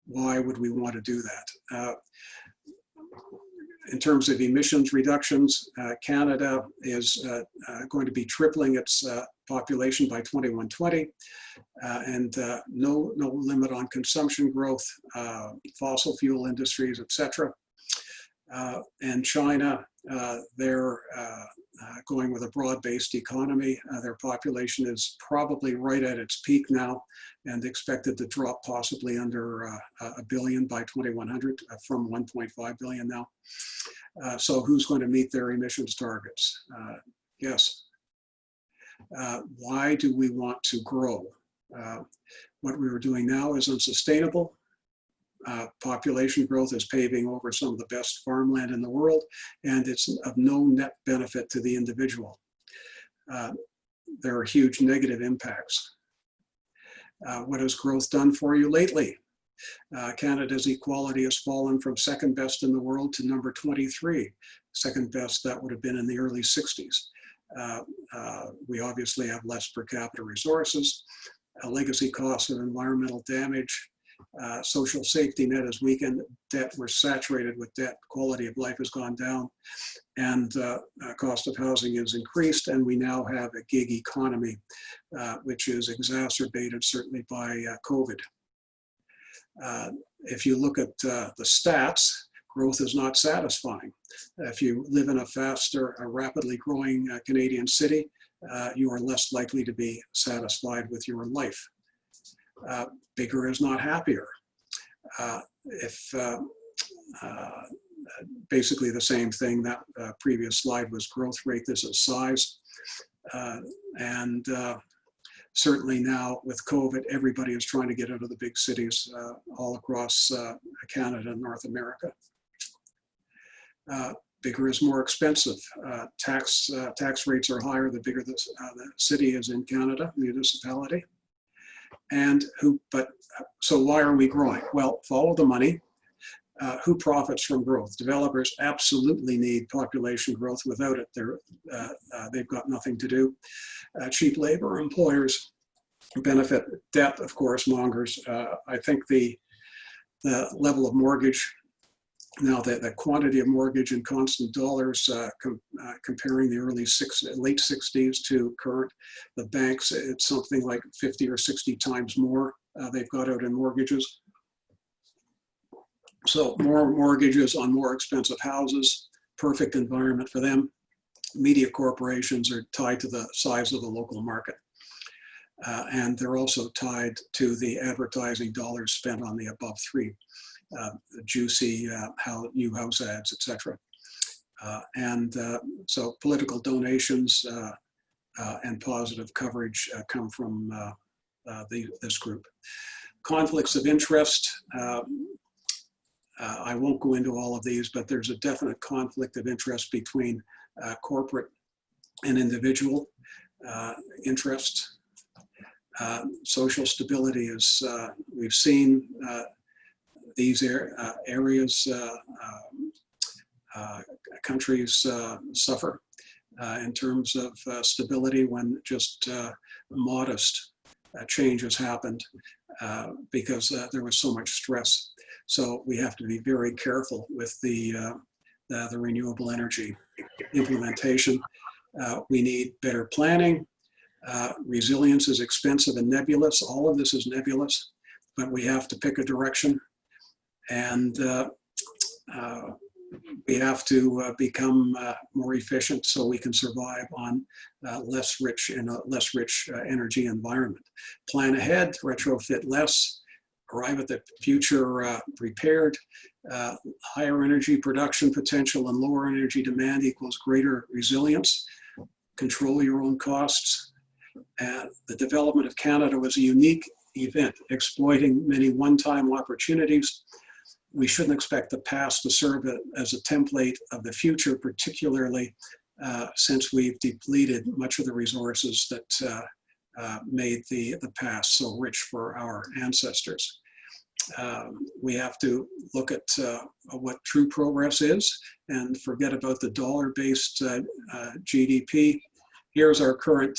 Why would we want to do that? In terms of emissions reductions, Canada is going to be tripling its population by 2120, and no limit on consumption growth, fossil fuel industries, etc. And China, they're going with a broad-based economy. Their population is probably right at its peak now and expected to drop possibly under a billion by 2100 from 1.5 billion now. So who's going to meet their emissions targets? Yes. Why do we want to grow? What we are doing now is unsustainable. Population growth is paving over some of the best farmland in the world, and it's of no net benefit to the individual. There are huge negative impacts. What has growth done for you lately? Canada's equality has fallen from second best in the world to number 23. Second best, that would have been in the early 60s. We obviously have less per capita resources. Legacy costs of environmental damage, social safety net has weakened, debt, we're saturated with debt, quality of life has gone down, and cost of housing is increased, and we now have a gig economy, which is exacerbated certainly by COVID. If you look at the stats, growth is not satisfying. If you live in a rapidly growing Canadian city, you are less likely to be satisfied with your life. Bigger is not happier. Basically the same thing. That previous slide was growth rate, this is size. And certainly now with COVID, everybody is trying to get out of the big cities all across Canada and North America. Bigger is more expensive. Tax rates are higher the bigger the city is in Canada, municipality. And so why are we growing? Well, follow the money. Who profits from growth? Developers absolutely need population growth. Without it, they've got nothing to do. Cheap labor, employers benefit. Debt, of course, mongers. I think the level of mortgage, now the quantity of mortgage in constant dollars, comparing the late 60s to current, the banks, it's something like 50 or 60 times more they've got out in mortgages. So more mortgages on more expensive houses, perfect environment for them. Media corporations are tied to the size of the local market. And they're also tied to the advertising dollars spent on the above three. Juicy new house ads, etc. So political donations and positive coverage come from this group. Conflicts of interest. I won't go into all of these, but there's a definite conflict of interest between corporate and individual interest. Social stability is, we've seen these areas, countries suffer in terms of stability when just modest changes happened because there was so much stress. So we have to be very careful with the renewable energy implementation. We need better planning. Resilience is expensive and nebulous. All of this is nebulous, but we have to pick a direction. And we have to become more efficient so we can survive on less rich energy environment. Plan ahead, retrofit less, arrive at the future prepared. Higher energy production potential and lower energy demand equals greater resilience. Control your own costs. The development of Canada was a unique event, exploiting many one-time opportunities. We shouldn't expect the past to serve as a template of the future, particularly since we've depleted much of the resources that made the past so rich for our ancestors. We have to look at what true progress is and forget about the dollar-based GDP. Here's our current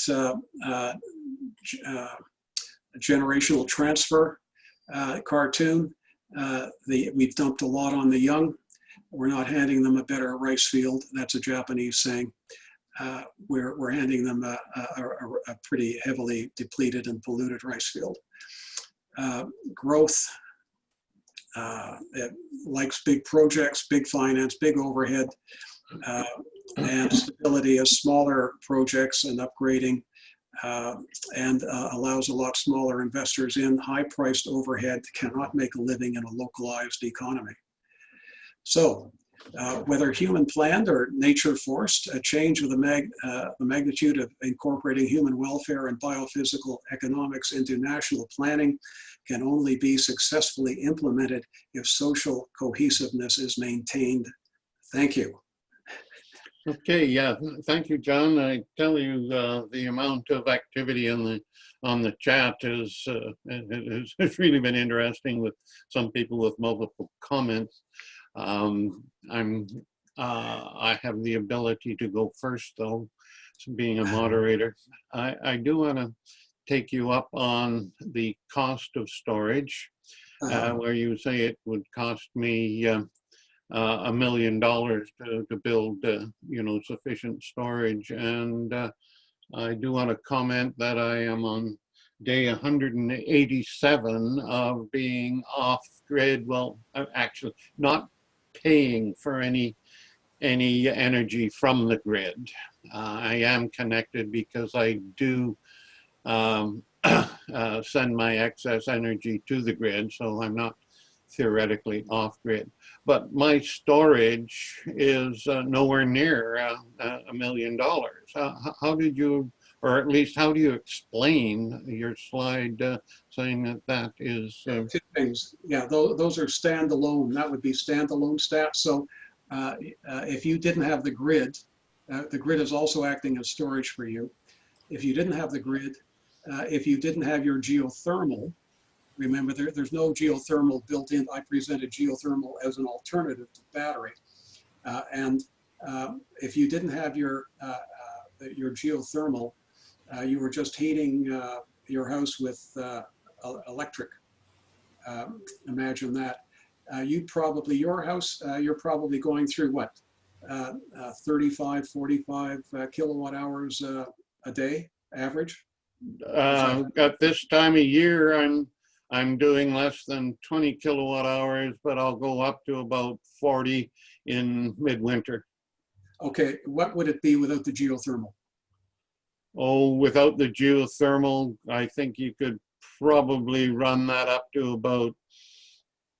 generational transfer cartoon. We've dumped a lot on the young. We're not handing them a better rice field. That's a Japanese saying. We're handing them a pretty heavily depleted and polluted rice field. Growth, it likes big projects, big finance, big overhead, and stability is smaller projects and upgrading, and allows a lot smaller investors in. High-priced overhead cannot make a living in a localized economy. So whether human planned or nature forced, a change of the magnitude of incorporating human welfare and biophysical economics into national planning can only be successfully implemented if social cohesiveness is maintained. Thank you. Okay, yeah, thank you, John. I tell you, the amount of activity on the chat has really been interesting, with some people with multiple comments. I have the ability to go first, though, being a moderator. I do want to take you up on the cost of storage, where you say it would cost me $1 million to build, sufficient storage. And I do want to comment that I am on day 187 of being off grid. Well, actually not paying for any energy from the grid. I am connected because I do send my excess energy to the grid, so I'm not theoretically off grid. But my storage is nowhere near $1 million. How did you, or at least how do you explain your slide saying that is? Two things. Yeah, those are standalone. That would be standalone stats. So if you didn't have the grid is also acting as storage for you. If you didn't have the grid, if you didn't have your geothermal, remember there's no geothermal built in. I presented geothermal as an alternative to battery. If you didn't have your geothermal, you were just heating your house with electric. Imagine that. Your house, you're probably going through what? 35, 45 kilowatt hours a day, average? At this time of year, I'm doing less than 20 kilowatt hours, but I'll go up to about 40 in midwinter. Okay, what would it be without the geothermal? Oh, without the geothermal, I think you could probably run that up to about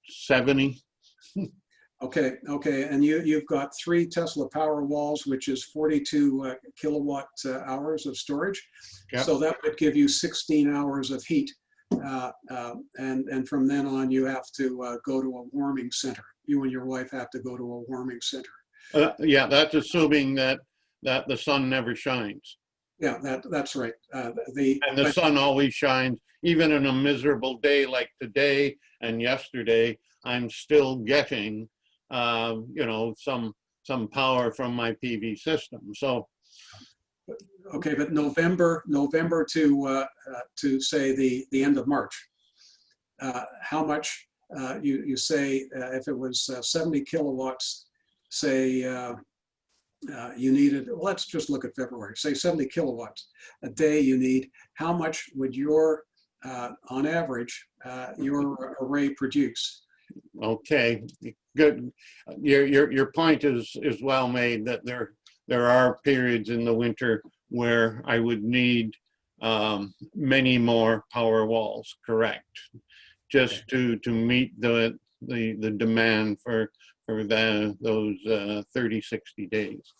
70. Okay, okay, and you've got 3 Tesla power walls, which is 42 kilowatt hours of storage. Yep. So that would give you 16 hours of heat. And from then on, you have to go to a warming center. You and your wife have to go to a warming center. Yeah, that's assuming that the sun never shines. Yeah, that's right. And the sun always shines, even in a miserable day like today and yesterday. I'm still getting, you know, some power from my PV system. So, okay, but November to say the end of March. How much you say if it was 70 kilowatts, say you needed, well, let's just look at February, say 70 kilowatts a day you need, how much would your, on average, your array produce? okay, good. Your point is well made, that there are periods in the winter where I would need many more power walls, correct, just to meet the demand for those 30, 60 days.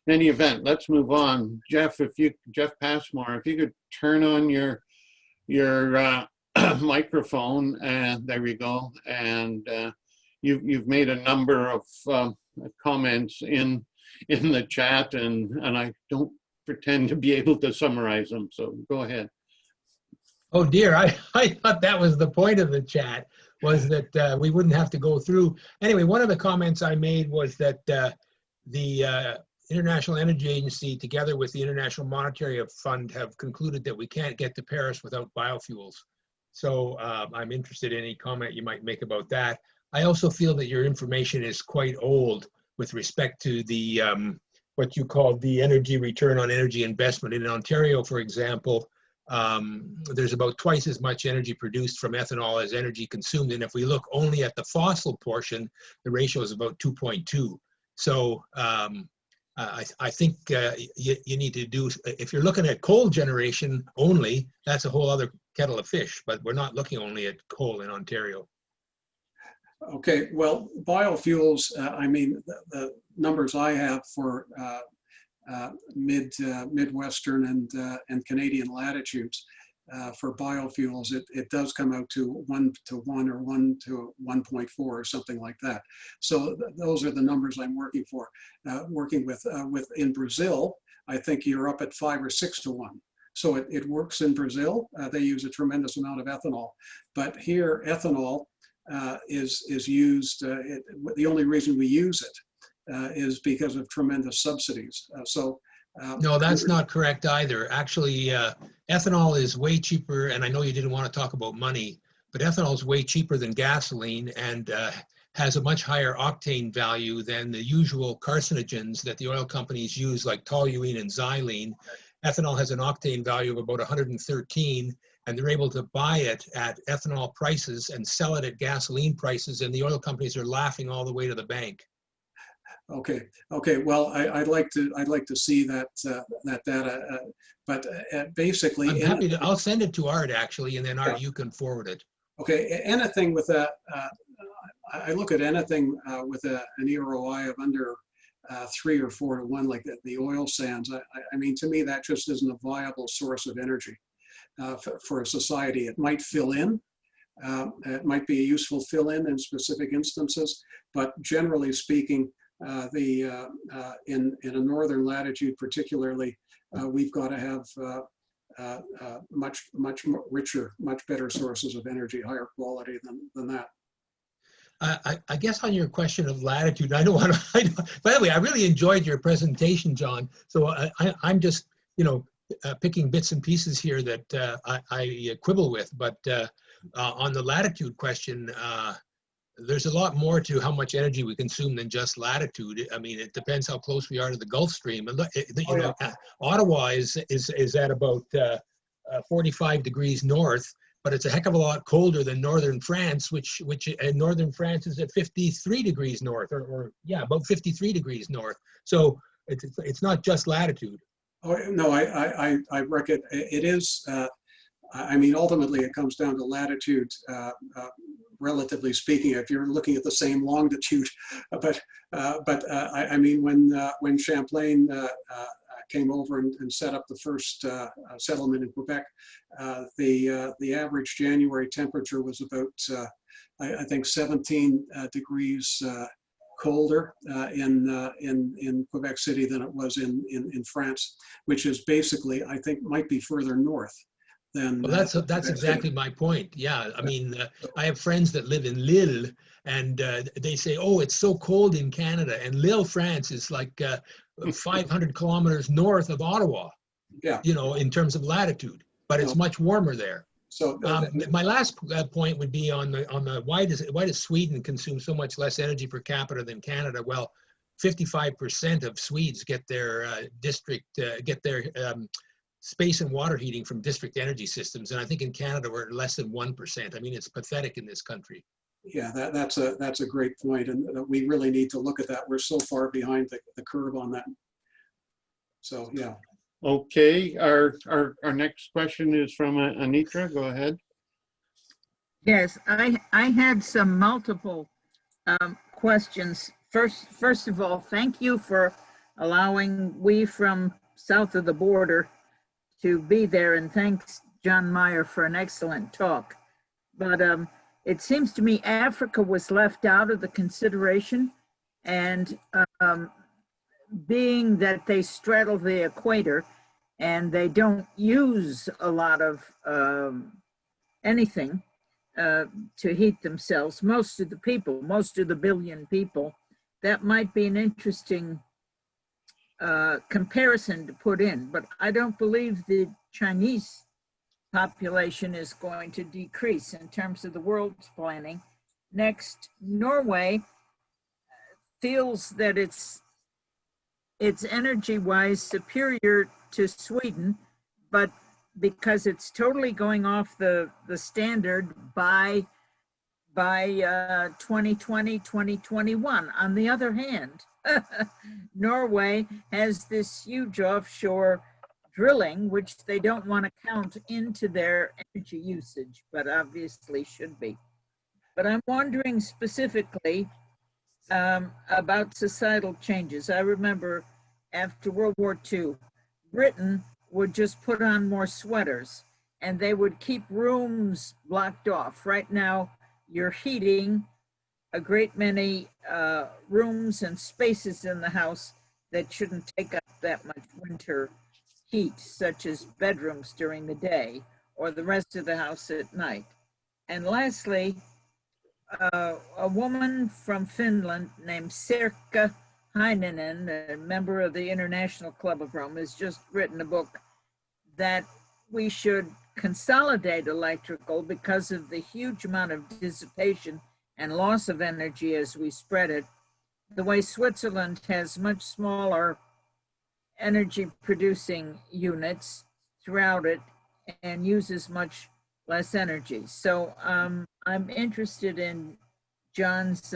In any event, let's move on. Jeff Passmore, if you could turn on your microphone, and there we go. And you've made a number of comments in the chat, and I don't pretend to be able to summarize them, so go ahead. Oh dear, I thought that was the point of the chat, was that we wouldn't have to go through. Anyway, one of the comments I made was that the International Energy Agency, together with the International Monetary Fund, have concluded that we can't get to Paris without biofuels. So I'm interested in any comment you might make about that. I also feel that your information is quite old with respect to the what you call the energy return on energy investment. In Ontario, for example, there's about twice as much energy produced from ethanol as energy consumed. And if we look only at the fossil portion, the ratio is about 2.2. So I think you need to do, if you're looking at coal generation only, that's a whole other kettle of fish, but we're not looking only at coal in Ontario. Okay, well, biofuels, I mean, the numbers I have for Midwestern and Canadian latitudes for biofuels, it does come out to 1 to 1 or 1 to 1.4 or something like that. So those are the numbers I'm working for. Working with in Brazil, I think you're up at 5 or 6 to 1. So it works in Brazil. They use a tremendous amount of ethanol, but here ethanol is used. The only reason we use it is because of tremendous subsidies. No, that's not correct either. Actually, ethanol is way cheaper, and I know you didn't want to talk about money, but ethanol is way cheaper than gasoline and has a much higher octane value than the usual carcinogens that the oil companies use, like toluene and xylene. Ethanol has an octane value of about 113, and they're able to buy it at ethanol prices and sell it at gasoline prices, and the oil companies are laughing all the way to the bank. Okay. Okay. Well, I'd like to see that that data, but basically, I'm happy to. I'll send it to Art actually, and then Art, yeah, you can forward it. Okay. Anything with that, I look at anything with an EROI of under 3 or 4 to 1, like the oil sands. I mean, to me, that just isn't a viable source of energy for a society. It might fill in. It might be a useful fill-in specific instances, but generally speaking, in a northern latitude particularly, we've got to have much more richer, much better sources of energy, higher quality than that. I guess on your question of latitude, I don't want to, by the way, I really enjoyed your presentation, John. So I'm just, you know, picking bits and pieces here that I quibble with, but on the latitude question, there's a lot more to how much energy we consume than just latitude. I mean, it depends how close we are to the Gulf Stream. And you know, Ottawa is at about 45 degrees north, but it's a heck of a lot colder than northern France, which northern France is at 53 degrees north, or yeah, about 53 degrees north. So it's not just latitude. Oh no, I reckon it is. I mean, ultimately, it comes down to latitude relatively speaking, if you're looking at the same longitude. I mean, when Champlain came over and set up the first settlement in Quebec, the average January temperature was about, I think, 17 degrees colder in Quebec City than it was in France, which is basically, I think, might be further north than. Well, that's exactly my point. Yeah, I mean, I have friends that live in Lille, and they say, "Oh, it's so cold in Canada," and Lille, France, is like 500 kilometers north of Ottawa. Yeah. You know, in terms of latitude, but it's much warmer there. So my last point would be on the why does Sweden consume so much less energy per capita than Canada? Well, 55% of Swedes get their space and water heating from district energy systems, and I think in Canada we're less than 1%. I mean, it's pathetic in this country. Yeah, that's a great point, and we really need to look at that. We're so far behind the curve on that. So yeah. Okay, our next question is from Anitra. Go ahead. Yes, I had some multiple questions. First of all, thank you for allowing we from south of the border to be there, and thanks John Meyer for an excellent talk. But it seems to me Africa was left out of the consideration, and being that they straddle the equator and they don't use a lot of anything to heat themselves, most of the billion people, that might be an interesting comparison to put in. But I don't believe the Chinese population is going to decrease in terms of the world's planning. Next, Norway feels that it's energy-wise superior to Sweden, but because it's totally going off the standard by 2020, 2021. On the other hand, Norway has this huge offshore drilling, which they don't want to count into their energy usage, but obviously should be. But I'm wondering specifically about societal changes. I remember after World War II, Britain would just put on more sweaters and they would keep rooms blocked off. Right now, you're heating a great many rooms and spaces in the house that shouldn't take up that much winter heat, such as bedrooms during the day or the rest of the house at night. And lastly, a woman from Finland named Serka Heininen, a member of the International Club of Rome, has just written a book that we should consolidate electrical because of the huge amount of dissipation and loss of energy as we spread it. The way Switzerland has much smaller energy producing units throughout it and uses much less energy. So I'm interested in John's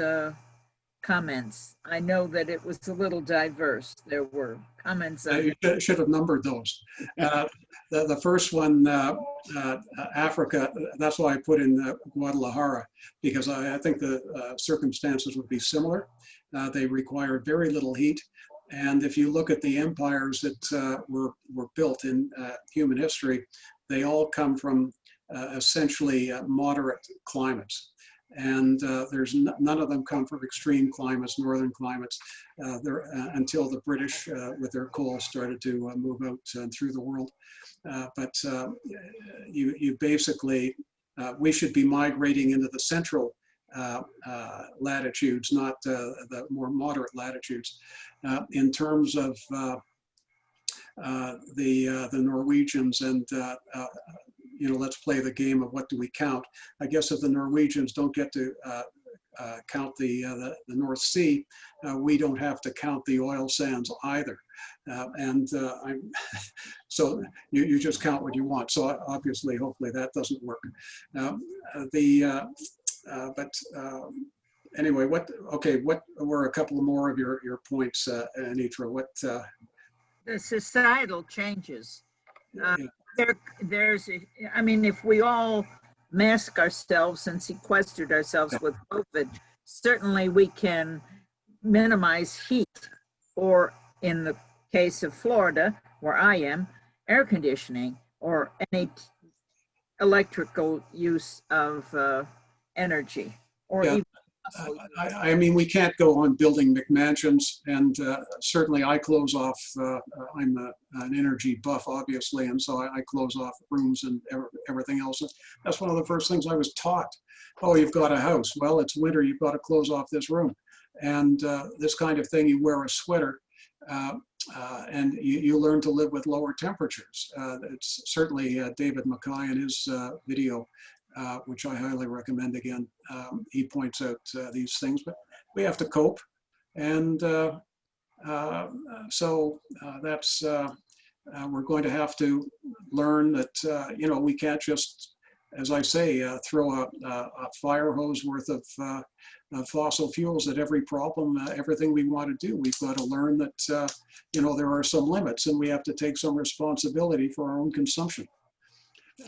comments. I know that it was a little diverse. There were comments. You should have numbered those. The first one, Africa, that's why I put in Guadalajara, because I think the circumstances would be similar. They require very little heat. And if you look at the empires that were built in human history, they all come from essentially moderate climates. And there's none of them come from extreme climates, northern climates, until the British with their coal started to move out through the world. But you basically, we should be migrating into the central latitudes, not the more moderate latitudes. In terms of the Norwegians and you know, let's play the game of what do we count. I guess if the Norwegians don't get to count the North Sea, we don't have to count the oil sands either. So you just count what you want. So obviously, hopefully that doesn't work. Anyway, what were a couple more of your points, Anitra? What? The societal changes. Yeah. I mean, if we all mask ourselves and sequestered ourselves with COVID, certainly we can minimize heat, or in the case of Florida, where I am, air conditioning or any electrical use of energy, or Yeah. even I mean, we can't go on building McMansions, and certainly I close off. I'm an energy buff, obviously, and so I close off rooms and everything else. That's one of the first things I was taught. Oh, you've got a house. Well, it's winter. You've got to close off this room, and this kind of thing. You wear a sweater, and you learn to live with lower temperatures. It's certainly David Mackay in his video. Which I highly recommend again. He points out these things, but we have to cope. And so that's, we're going to have to learn that, you know, we can't just, as I say, throw a fire hose worth of fossil fuels at every problem, everything we want to do. We've got to learn that, you know, there are some limits, and we have to take some responsibility for our own consumption.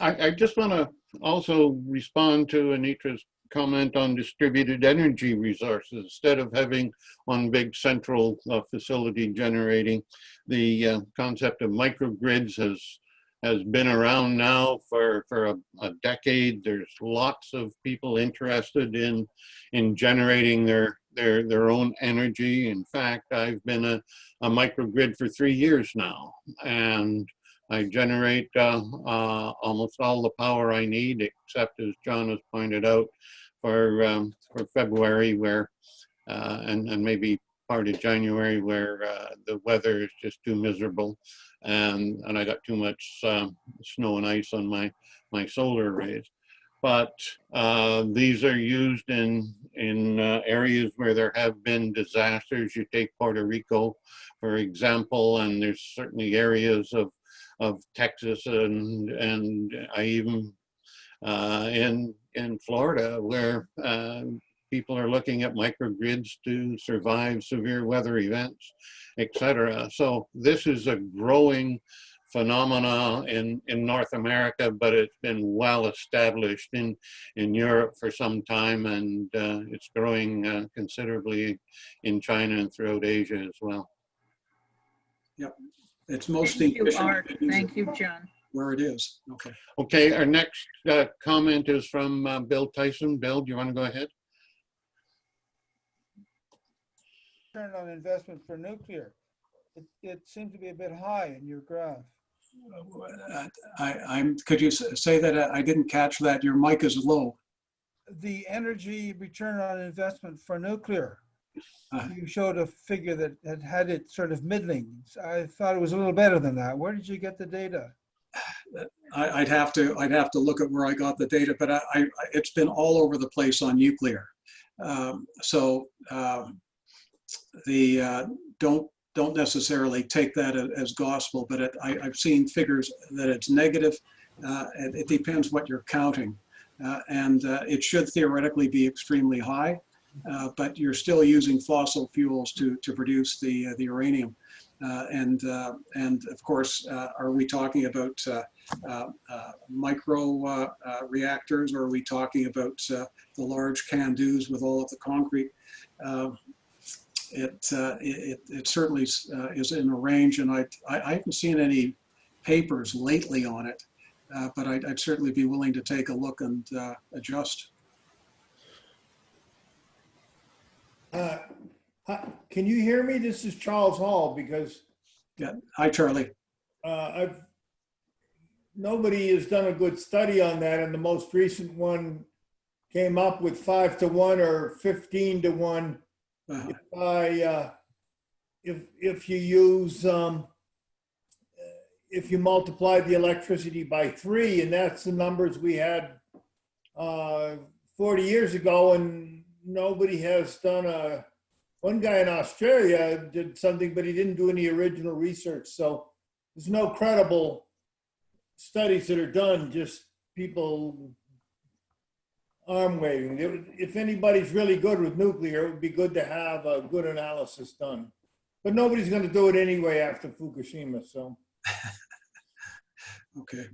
I just want to also respond to Anitra's comment on distributed energy resources. Instead of having one big central facility generating, the concept of microgrids has been around now for a decade. There's lots of people interested in generating their own energy. In fact, I've been a microgrid for 3 years now, and I generate almost all the power I need, except, as John has pointed out, for February, where and maybe part of January, where the weather is just too miserable, and I got too much snow and ice on my solar arrays. But these are used in areas where there have been disasters. You take Puerto Rico, for example, and there's certainly areas of Texas and I even in Florida, where people are looking at microgrids to survive severe weather events, etc. So this is a growing phenomena in North America, but it's been well established in Europe for some time, and it's growing considerably in China and throughout Asia as well. Yep. It's mostly Thank you, Art. Thank you, John. Where it is. Okay. Okay, our next comment is from Bill Tyson. Bill, do you want to go ahead? Return on investment for nuclear. It seems to be a bit high in your graph. Could you say that? I didn't catch that. Your mic is low. The energy return on investment for nuclear. You showed a figure that had it sort of middling. I thought it was a little better than that. Where did you get the data? I'd have to look at where I got the data, but it's been all over the place on nuclear. Don't necessarily take that as gospel, but I've seen figures that it's negative. It depends what you're counting, and it should theoretically be extremely high. But you're still using fossil fuels to produce the uranium, and of course, are we talking about micro reactors, or are we talking about the large can-dos with all of the concrete? It certainly is in a range, and I haven't seen any papers lately on it, but I'd certainly be willing to take a look and adjust. Can you hear me? This is Charles Hall, because Yeah. Hi, Charlie. nobody has done a good study on that, and the most recent one came up with 5 to 1 or 15 to 1. If you use if you multiply the electricity by 3, and that's the numbers we had 40 years ago, and nobody has done one guy in Australia did something, but he didn't do any original research. So there's no credible studies that are done, just people arm waving. If anybody's really good with nuclear, it would be good to have a good analysis done. But nobody's going to do it anyway after Fukushima, so. Okay.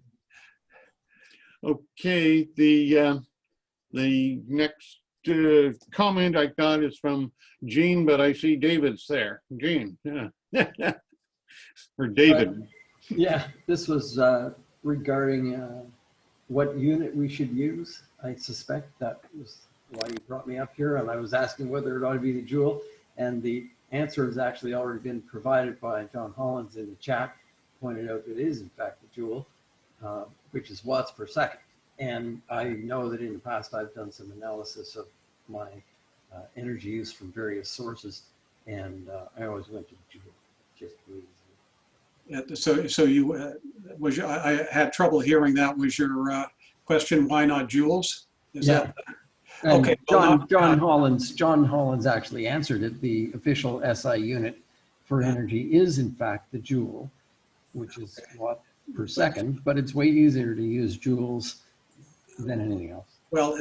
Okay, the next comment I got is from Gene, but I see David's there. Gene, yeah. Or David. Yeah, this was regarding what unit we should use. I suspect that was why you brought me up here, and I was asking whether it ought to be the joule, and the answer has actually already been provided by John Hollins in the chat, pointed out it is in fact the joule, which is watts per second. And I know that in the past I've done some analysis of my energy use from various sources, and I always went to joule, just really easy. So you, I had trouble hearing that. Was your question, why not joules? Is Yeah. that, And okay, John Hollins actually answered it. The official SI unit for energy is in fact the joule, which is watt per second, but it's way easier to use joules than anything else. well,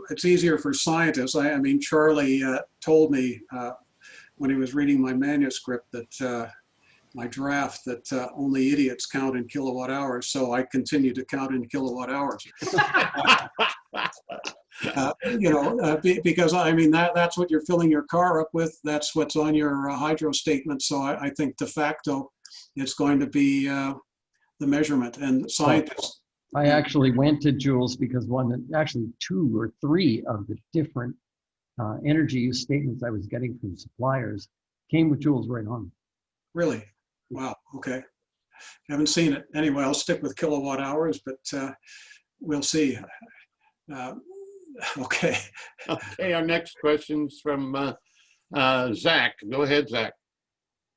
it's easier for scientists. I mean, Charlie told me when he was reading my manuscript that my draft that only idiots count in kilowatt hours. So I continue to count in kilowatt hours. Because I mean, that's what you're filling your car up with. That's what's on your hydro statement. So I think de facto, it's going to be the measurement. And scientists. I actually went to joules because actually 2 or 3 of the different energy use statements I was getting from suppliers came with joules right on. Really? Wow. Okay. Haven't seen it. Anyway, I'll stick with kilowatt hours, but we'll see. Okay. Okay, our next question's from Zach. Go ahead, Zach.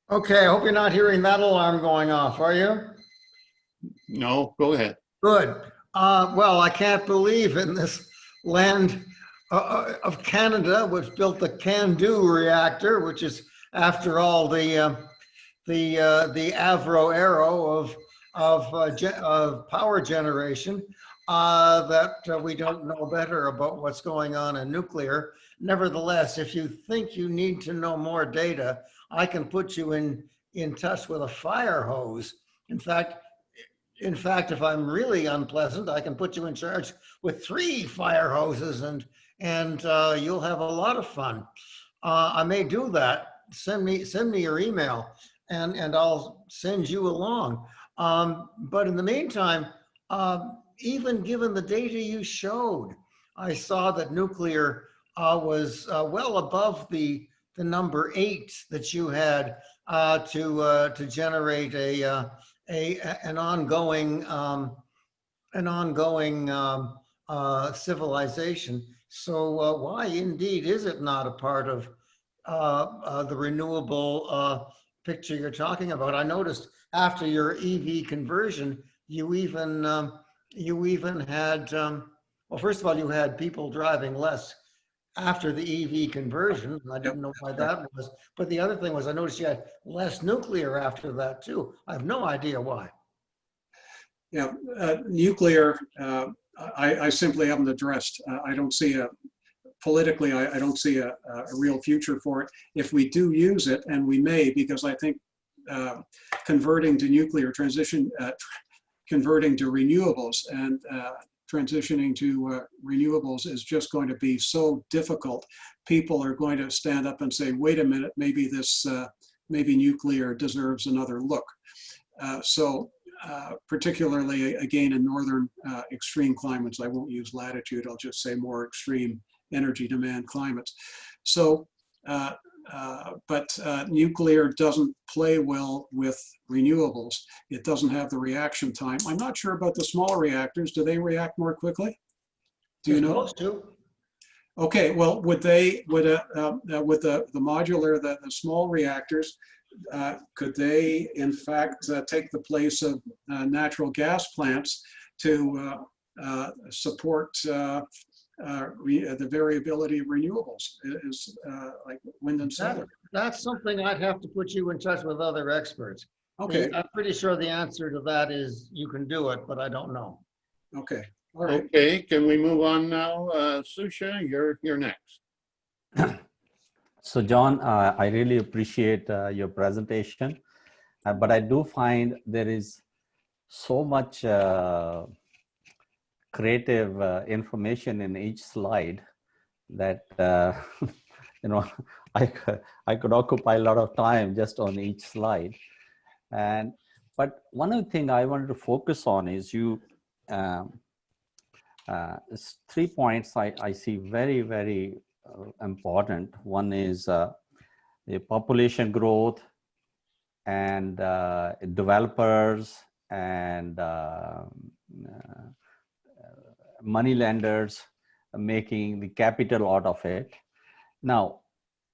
Okay, I hope you're not hearing that alarm going off, are you? No, go ahead. Good. Well, I can't believe in this land of Canada, which built the CANDO reactor, which is, after all, the Avro-Aero of power generation, that we don't know better about what's going on in nuclear. Nevertheless, if you think you need to know more data, I can put you in touch with a fire hose. In fact, if I'm really unpleasant, I can put you in charge with 3 fire hoses, and you'll have a lot of fun. I may do that. Send me your email, and I'll send you along. But in the meantime, even given the data you showed, I saw that nuclear was well above the number 8 that you had to generate an ongoing civilization. So why indeed is it not a part of the renewable picture you're talking about? I noticed after your EV conversion, you even had, well, first of all, you had people driving less after the EV conversion. I didn't know why that was. But the other thing was, I noticed you had less nuclear after that too. I have no idea why. Yeah, nuclear, I simply haven't addressed. I don't see politically, I don't see a real future for it. If we do use it, and we may, because I think converting to nuclear, converting to renewables and transitioning to renewables is just going to be so difficult. People are going to stand up and say, wait a minute, maybe maybe nuclear deserves another look. Particularly again in northern extreme climates, I won't use latitude, I'll just say more extreme energy demand climates. So, but nuclear doesn't play well with renewables. It doesn't have the reaction time. I'm not sure about the small reactors. Do they react more quickly? Do you know? Okay, well, would the modular, the small reactors, could they in fact take the place of natural gas plants to support the variability of renewables, is like wind and solar? That's something I'd have to put you in touch with other experts. Okay. I'm pretty sure the answer to that is you can do it, but I don't know. Okay. All right. Okay, can we move on now? Susha, you're next. So John, I really appreciate your presentation, but I do find there is so much creative information in each slide that, you know, I could occupy a lot of time just on each slide. But one of the things I wanted to focus on is it's 3 points I see very, very important. One is the population growth and developers and money lenders making the capital out of it. Now,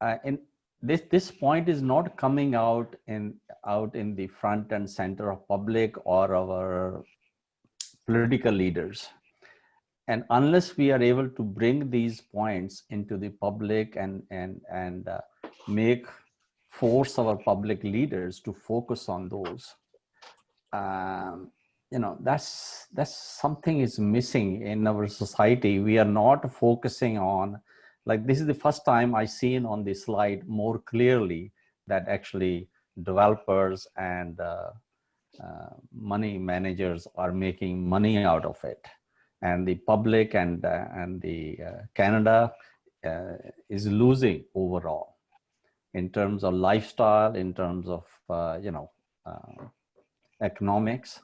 and this point is not coming out in the front and center of public or our political leaders. And unless we are able to bring these points into the public and force our public leaders to focus on those, you know, that's something is missing in our society. We are not focusing on, like, this is the first time I seen on the slide more clearly that actually developers and money managers are making money out of it, and the public and the Canada is losing overall in terms of lifestyle, in terms of you know, economics.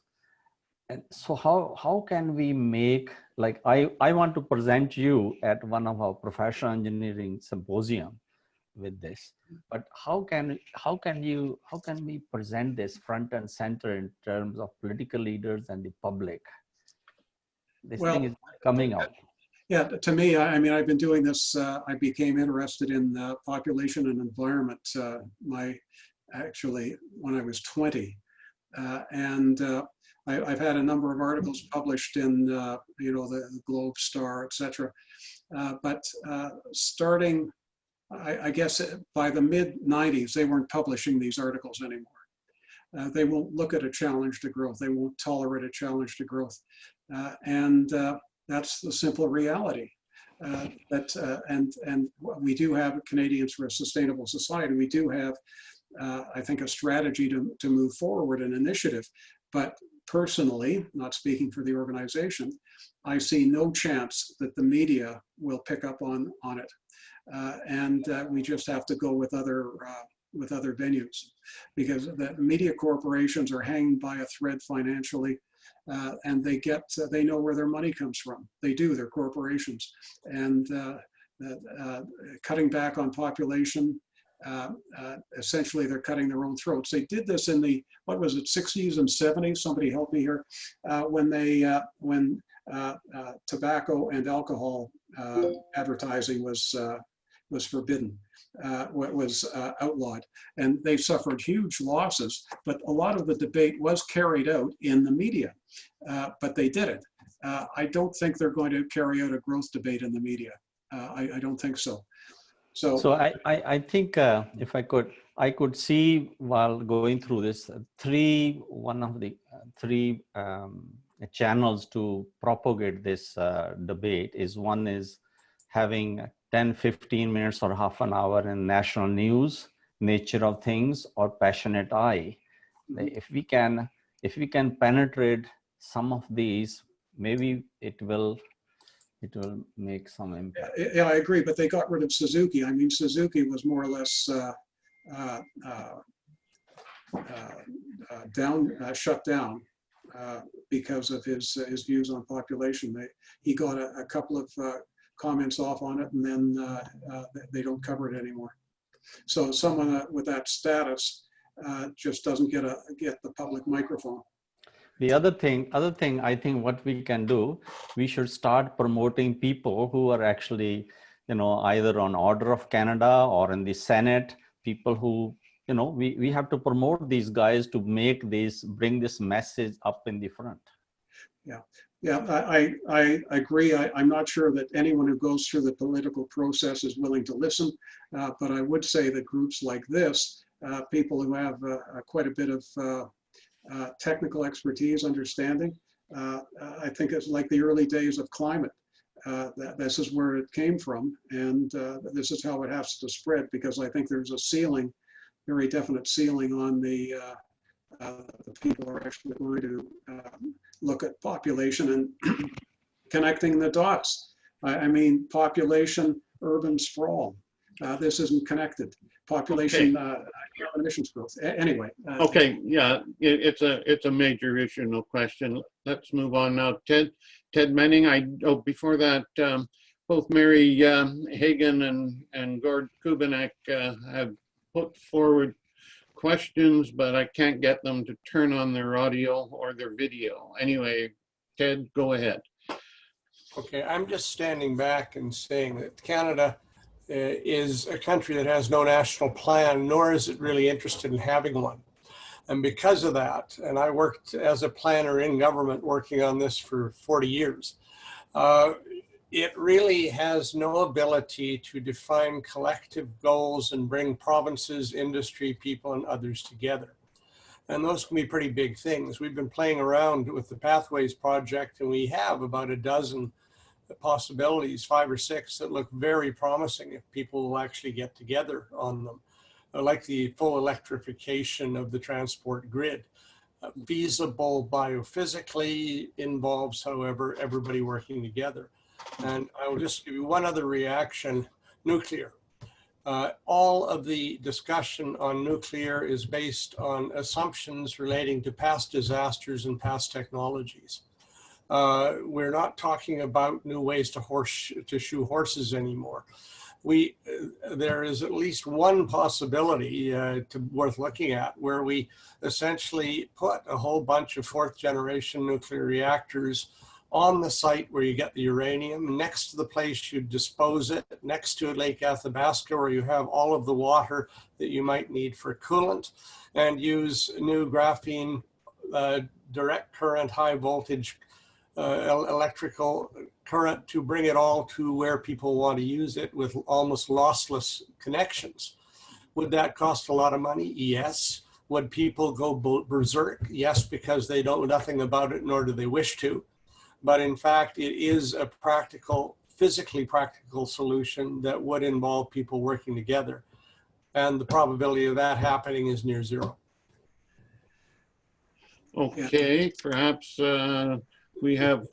And so how can we make, like, I want to present you at one of our professional engineering symposium with this, but how can we present this front and center in terms of political leaders and the public? This thing is coming out. Yeah, to me, I mean, I've been doing this, I became interested in population and environment actually when I was 20. I've had a number of articles published in, you know, the Globe Star, etc. But starting, I guess by the mid 90s, they weren't publishing these articles anymore. They won't look at a challenge to growth. They won't tolerate a challenge to growth. That's the simple reality. And we do have Canadians for a Sustainable Society. We do have, I think, a strategy to move forward, an initiative. But personally, not speaking for the organization, I see no chance that the media will pick up on it. We just have to go with other venues, because the media corporations are hanging by a thread financially, and they know where their money comes from. They do, they're corporations. And cutting back on population, essentially they're cutting their own throats. They did this in the, what was it, 60s and 70s? Somebody help me here. When tobacco and alcohol advertising was forbidden, was outlawed, and they suffered huge losses. But a lot of the debate was carried out in the media, but they did it. I don't think they're going to carry out a growth debate in the media. I don't think so. So I think if I could see while going through this one of the three channels to propagate this debate is, one is having 10-15 minutes or half an hour in national news, nature of things, or passionate eye. If we can penetrate some of these, maybe it will make some impact. Yeah, I agree, but they got rid of Suzuki. I mean, Suzuki was more or less shut down because of his views on population. He got a couple of comments off on it, and then they don't cover it anymore. So someone with that status just doesn't get the public microphone. The other thing, I think what we can do, we should start promoting people who are actually, you know, either on Order of Canada or in the Senate, people who, you know, we have to promote these guys to bring this message up in the front. Yeah, I agree. I'm not sure that anyone who goes through the political process is willing to listen, but I would say that groups like this, people who have quite a bit of technical expertise, understanding. I think it's like the early days of climate. This is where it came from, and this is how it has to spread, because I think there's a ceiling, very definite ceiling on the people who are actually going to look at population connecting the dots. I mean, population, urban sprawl. This isn't connected. Population, carbon emissions growth. Anyway. Okay, yeah, it's a major issue, no question. Let's move on now. Ted Menning, before that, both Mary Hagan and Gord Kubanek have put forward questions, but I can't get them to turn on their audio or their video. Anyway, Ted, go ahead. Okay, I'm just standing back and saying that Canada is a country that has no national plan, nor is it really interested in having one. And because of that, and I worked as a planner in government working on this for 40 years, it really has no ability to define collective goals and bring provinces, industry, people, and others together. And those can be pretty big things. We've been playing around with the Pathways project, and we have about a dozen possibilities, 5 or 6, that look very promising if people will actually get together on them, like the full electrification of the transport grid. Feasible biophysically, involves, however, everybody working together. And I will just give you one other reaction: nuclear. All of the discussion on nuclear is based on assumptions relating to past disasters and past technologies. We're not talking about new ways to shoe horses anymore. There is at least one possibility worth looking at, where we essentially put a whole bunch of 4th generation nuclear reactors on the site where you get the uranium, next to the place you dispose it, next to Lake Athabasca, where you have all of the water that you might need for coolant, and use new graphene direct current, high voltage electrical current to bring it all to where people want to use it with almost lossless connections. Would that cost a lot of money? Yes. Would people go berserk? Yes, because they don't know nothing about it, nor do they wish to. But in fact, it is a practical, physically practical solution that would involve people working together. And the probability of that happening is near zero. Okay, perhaps we have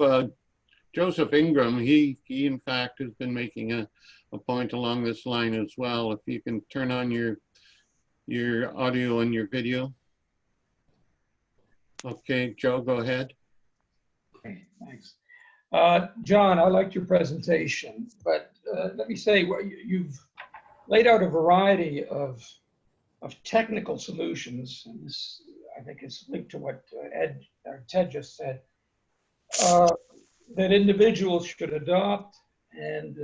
Joseph Ingram. He in fact has been making a point along this line as well. If you can turn on your audio and your video. Okay, Joe, go ahead. Okay, thanks. John, I liked your presentation, but let me say, you've laid out a variety of technical solutions, and this, I think, is linked to what Ted just said, that individuals should adopt. And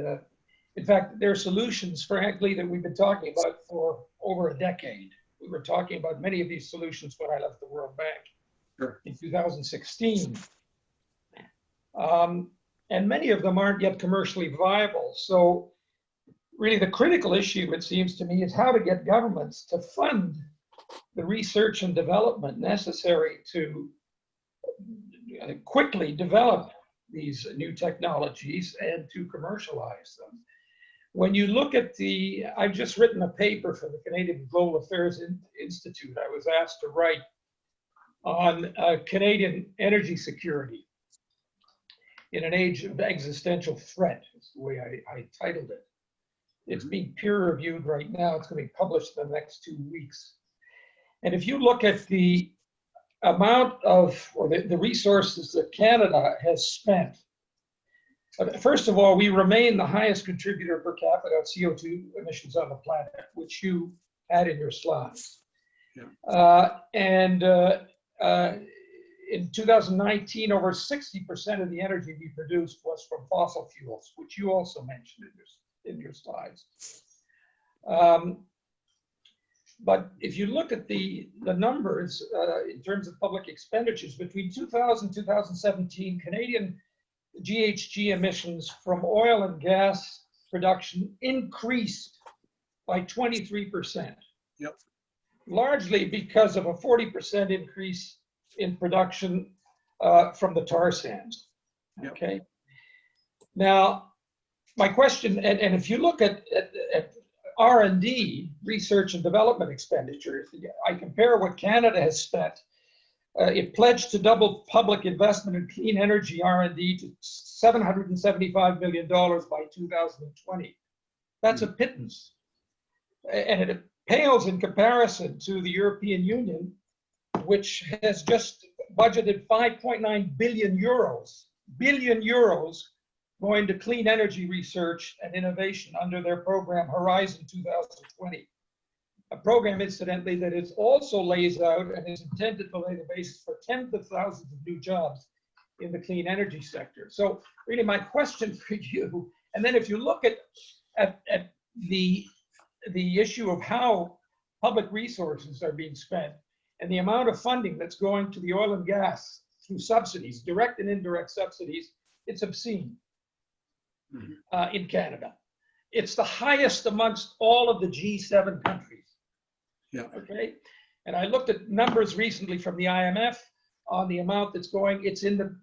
in fact, there are solutions, frankly, that we've been talking about for over a decade. We were talking about many of these solutions when I left the World Bank in 2016. And many of them aren't yet commercially viable. So really the critical issue, it seems to me, is how to get governments to fund the research and development necessary to quickly develop these new technologies and to commercialize them. When you look at I've just written a paper for the Canadian Global Affairs Institute. I was asked to write on Canadian energy security in an age of existential threat, is the way I titled it. It's being peer reviewed right now. It's going to be published in the next 2 weeks. And if you look at the amount of, or the resources that Canada has spent, first of all, we remain the highest contributor per capita of CO2 emissions on the planet, which you had in your slides. Yeah. In 2019, over 60% of the energy we produced was from fossil fuels, which you also mentioned in your slides. But if you look at the numbers in terms of public expenditures, between 2000 and 2017, Canadian GHG emissions from oil and gas production increased by 23%. Yep. Largely because of a 40% increase in production from the tar sands. Yep. Okay. Now, my question, and if you look at R&D, research and development expenditures, I compare what Canada has spent It pledged to double public investment in clean energy R&D to $775 million by 2020. That's a pittance. And it pales in comparison to the European Union, which has just budgeted 5.9 billion euros going to clean energy research and innovation under their program Horizon 2020. A program, incidentally, that is also lays out and is intended to lay the basis for tens of thousands of new jobs in the clean energy sector. So really my question for you, and then if you look at the issue of how public resources are being spent and the amount of funding that's going to the oil and gas through subsidies, direct and indirect subsidies, it's obscene in Canada. It's the highest amongst all of the G7 countries. Yeah. Okay. And I looked at numbers recently from the IMF on the amount that's going, it's in the,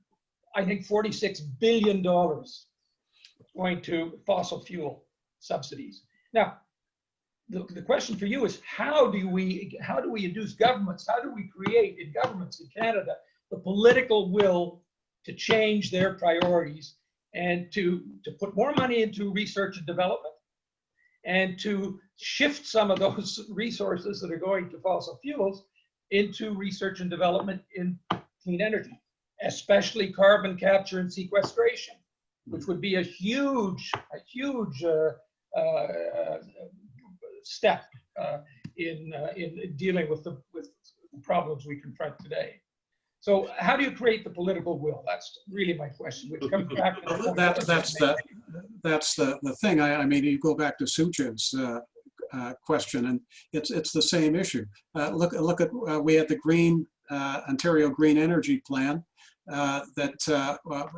I think, $46 billion going to fossil fuel subsidies. Now, the question for you is how do we induce governments, how do we create in governments in Canada the political will to change their priorities and to put more money into research and development and to shift some of those resources that are going to fossil fuels into research and development in clean energy, especially carbon capture and sequestration, which would be a huge step in dealing with the problems we confront today. So how do you create the political will? That's really my question, which comes back to that's the thing. I mean, you go back to Sucha's question, and it's the same issue. Look at we had the Ontario Green Energy Plan that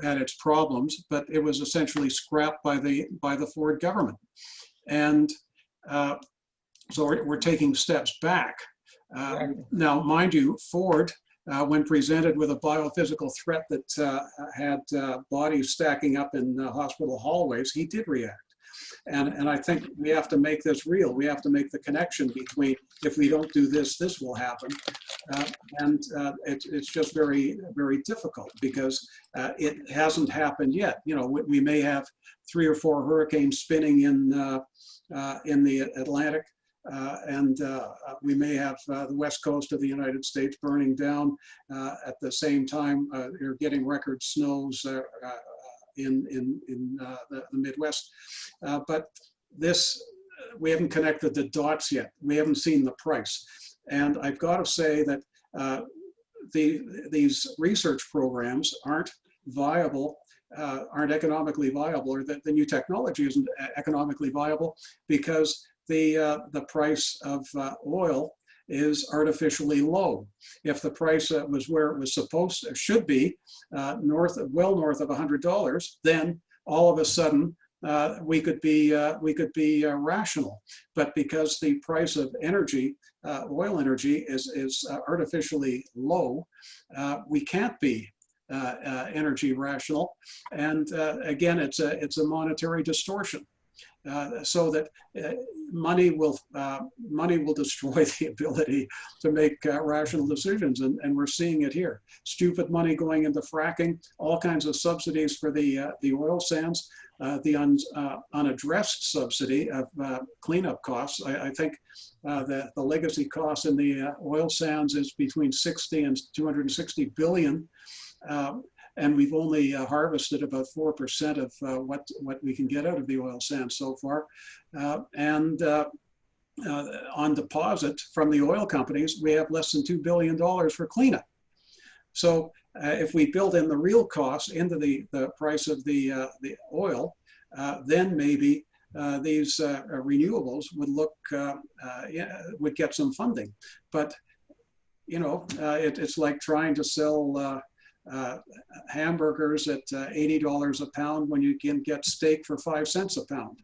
had its problems, but it was essentially scrapped by the Ford government, and so we're taking steps back. Now, mind you, Ford, when presented with a biophysical threat that had bodies stacking up in hospital hallways, he did react. And I think we have to make this real. We have to make the connection between, if we don't do this, this will happen. It's just very, very difficult because it hasn't happened yet. You know, we may have 3 or 4 hurricanes spinning in the Atlantic. We may have the west coast of the United States burning down at the same time. You're getting record snows in the Midwest. But this, we haven't connected the dots yet. We haven't seen the price. And I've got to say that these research programs aren't viable, aren't economically viable, or that the new technology isn't economically viable because the price of oil is artificially low. If the price was where it was should be, well north of $100, then all of a sudden we could be rational. But because the price of energy, oil energy, is artificially low, we can't be energy rational. And again, it's a monetary distortion. So that money will destroy the ability to make rational decisions, and we're seeing it here. Stupid money going into fracking, all kinds of subsidies for the oil sands, the unaddressed subsidy of cleanup costs. I think the legacy costs in the oil sands is between 60 and 260 billion. And we've only harvested about 4% of what we can get out of the oil sands so far. On deposit from the oil companies, we have less than $2 billion for cleanup. So if we build in the real costs into the price of the oil, then maybe these renewables would get some funding. But you know, it's like trying to sell hamburgers at $80 a pound when you can get steak for 5 cents a pound.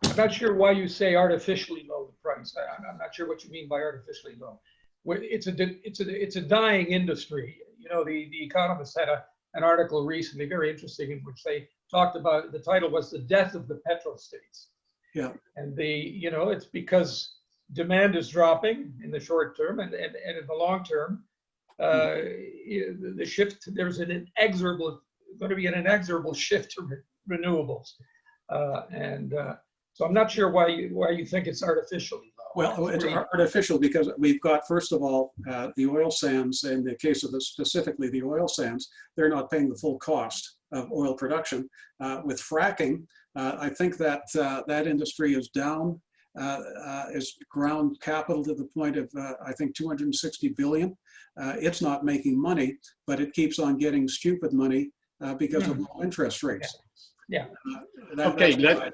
I'm not sure why you say artificially low the price. I'm not sure what you mean by artificially low. It's a dying industry. You know, the Economist had an article recently, very interesting, in which they talked about, the title was "The Death of the Petrostates." Yeah. And it's because demand is dropping in the short term, and in the long term, the shift, there's an inexorable, going to be an inexorable shift to renewables. So I'm not sure why you think it's artificial. Well, it's artificial because we've got, first of all, the oil sands. In the case of specifically the oil sands, they're not paying the full cost of oil production. With fracking, I think that that industry is down, is ground capital to the point of, I think, 260 billion. It's not making money, but it keeps on getting stupid money because of low interest rates. Yeah. Okay,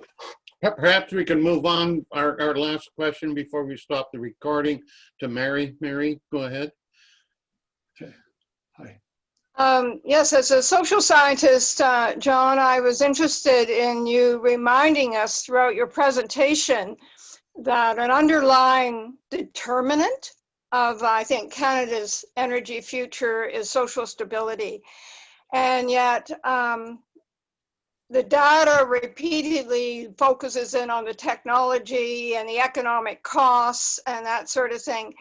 perhaps we can move on. Our last question before we stop the recording to Mary. Mary, go ahead. Okay. Hi. Yes, as a social scientist, John, I was interested in you reminding us throughout your presentation that an underlying determinant of, I think, Canada's energy future is social stability. And yet, the data repeatedly focuses in on the technology and the economic costs and that sort of thing.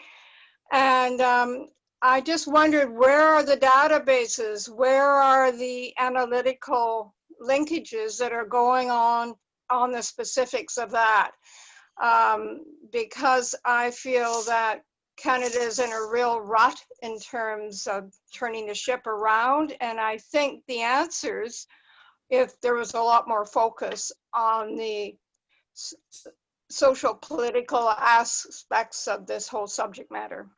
And I just wondered, where are the databases? Where are the analytical linkages that are going on the specifics of that? Because I feel that Canada is in a real rut in terms of turning the ship around. And I think the answers, if there was a lot more focus on the social political aspects of this whole subject matter.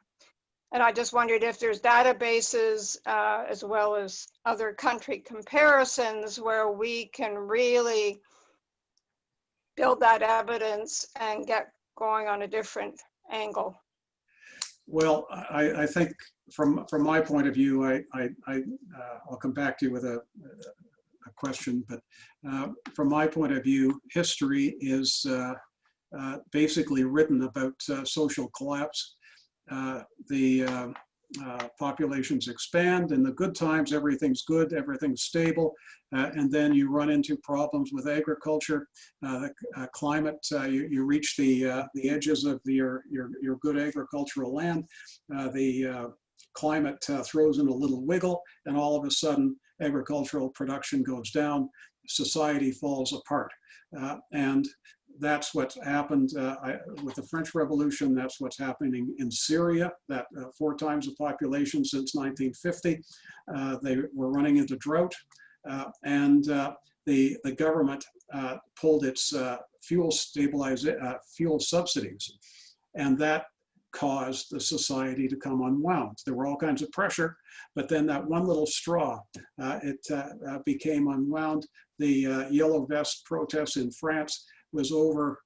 And I just wondered if there's databases as well as other country comparisons where we can really build that evidence and get going on a different angle. Well, I think from my point of view, I'll come back to you with a question, but from my point of view, history is basically written about social collapse. The populations expand. In the good times, everything's good, everything's stable, and then you run into problems with agriculture, the climate. You reach the edges of your good agricultural land. The climate throws in a little wiggle, and all of a sudden, agricultural production goes down, society falls apart. And that's what's happened with the French Revolution. That's what's happening in Syria, that 4 times the population since 1950. They were running into drought, and the government pulled its fuel subsidies, and that caused the society to come unwound. There were all kinds of pressure, but then that one little straw, it became unwound. The Yellow Vest protests in France was over,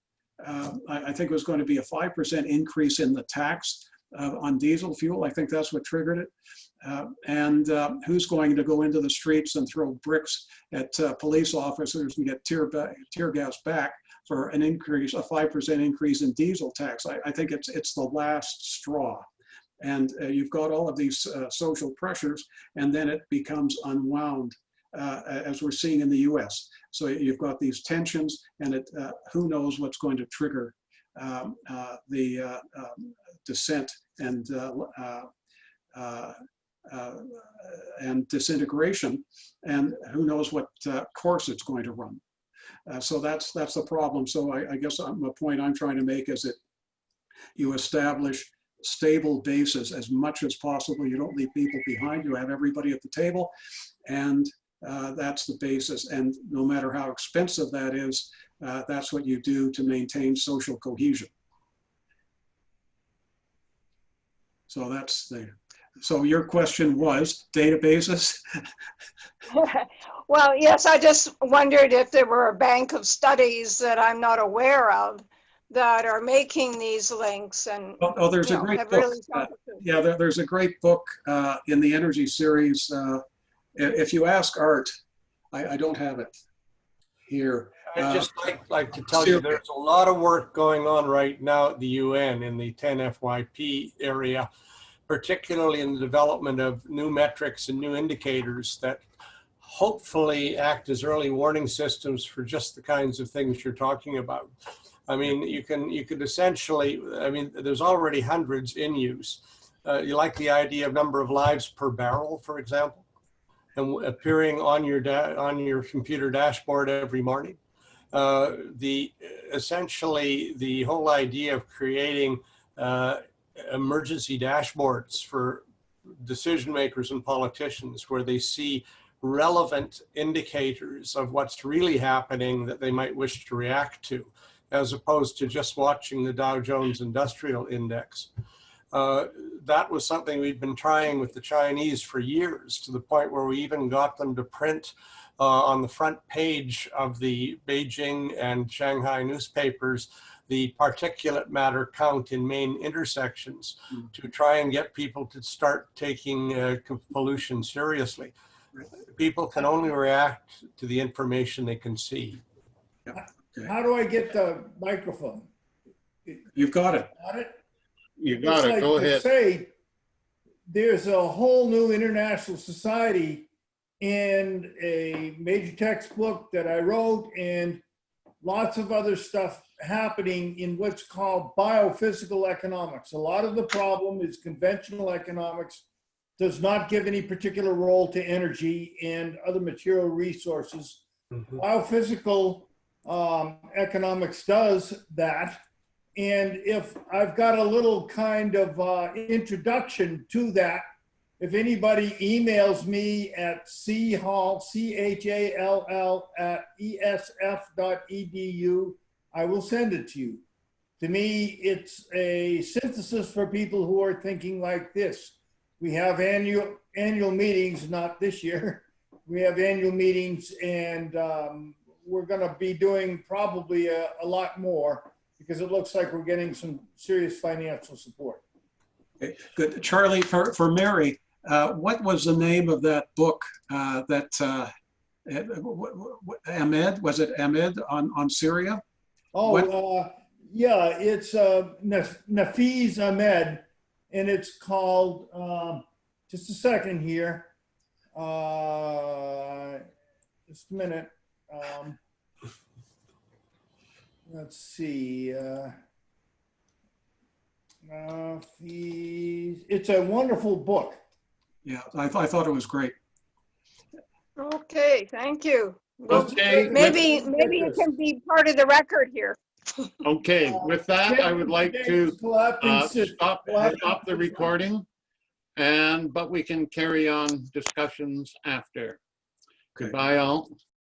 I think it was going to be a 5% increase in the tax on diesel fuel. I think that's what triggered it. And who's going to go into the streets and throw bricks at police officers and get tear gas back for an increase, a 5% increase in diesel tax? I think it's the last straw. And you've got all of these social pressures, and then it becomes unwound, as we're seeing in the US. So you've got these tensions, and who knows what's going to trigger the dissent and disintegration, and who knows what course it's going to run. So that's the problem. So I guess the point I'm trying to make is that you establish stable bases as much as possible. You don't leave people behind. You have everybody at the table, and that's the basis. And no matter how expensive that is, that's what you do to maintain social cohesion. So that's the. So your question was databases? Well, yes, I just wondered if there were a bank of studies that I'm not aware of that are making these links. And there's a great book. Yeah, there's a great book in the energy series. If you ask Art, I don't have it here. I'd just like to tell you there's a lot of work going on right now at the UN in the 10 FYP area, particularly in the development of new metrics and new indicators that hopefully act as early warning systems for just the kinds of things you're talking about. I mean, you could essentially, I mean, there's already hundreds in use, You like the idea of number of lives per barrel, for example, and appearing on your computer dashboard every morning. Essentially the whole idea of creating emergency dashboards for decision makers and politicians, where they see relevant indicators of what's really happening that they might wish to react to, as opposed to just watching the Dow Jones Industrial Index. That was something we'd been trying with the Chinese for years, to the point where we even got them to print on the front page of the Beijing and Shanghai newspapers the particulate matter count in main intersections, to try and get people to start taking pollution seriously. People can only react to the information they can see. Okay. How do I get the microphone? You've got it. Got it? You got it, It's go like to ahead. say, there's a whole new international society in a major textbook that I wrote, and lots of other stuff happening in what's called biophysical economics. A lot of the problem is conventional economics does not give any particular role to energy and other material resources. Biophysical economics does that. And if I've got a little kind of introduction to that, if anybody emails me at chall, chall @esf.edu, I will send it to you. To me, it's a synthesis for people who are thinking like this. We have annual meetings, not this year. We have annual meetings, and we're going to be doing probably a lot more, because it looks like we're getting some serious financial support. Okay, good. Charlie, for Mary, what was the name of that book Ahmed, was it Ahmed on Syria? Oh, yeah, it's Nafiz Ahmed, and it's called, just a second here, just a minute. Let's see. It's a wonderful book. Yeah, I thought it was great. Okay, thank you. Well, Okay, maybe it can be part of the record here. Okay, with that, I would like to stop Stop the recording, but we can carry on discussions after. Okay. Goodbye, all.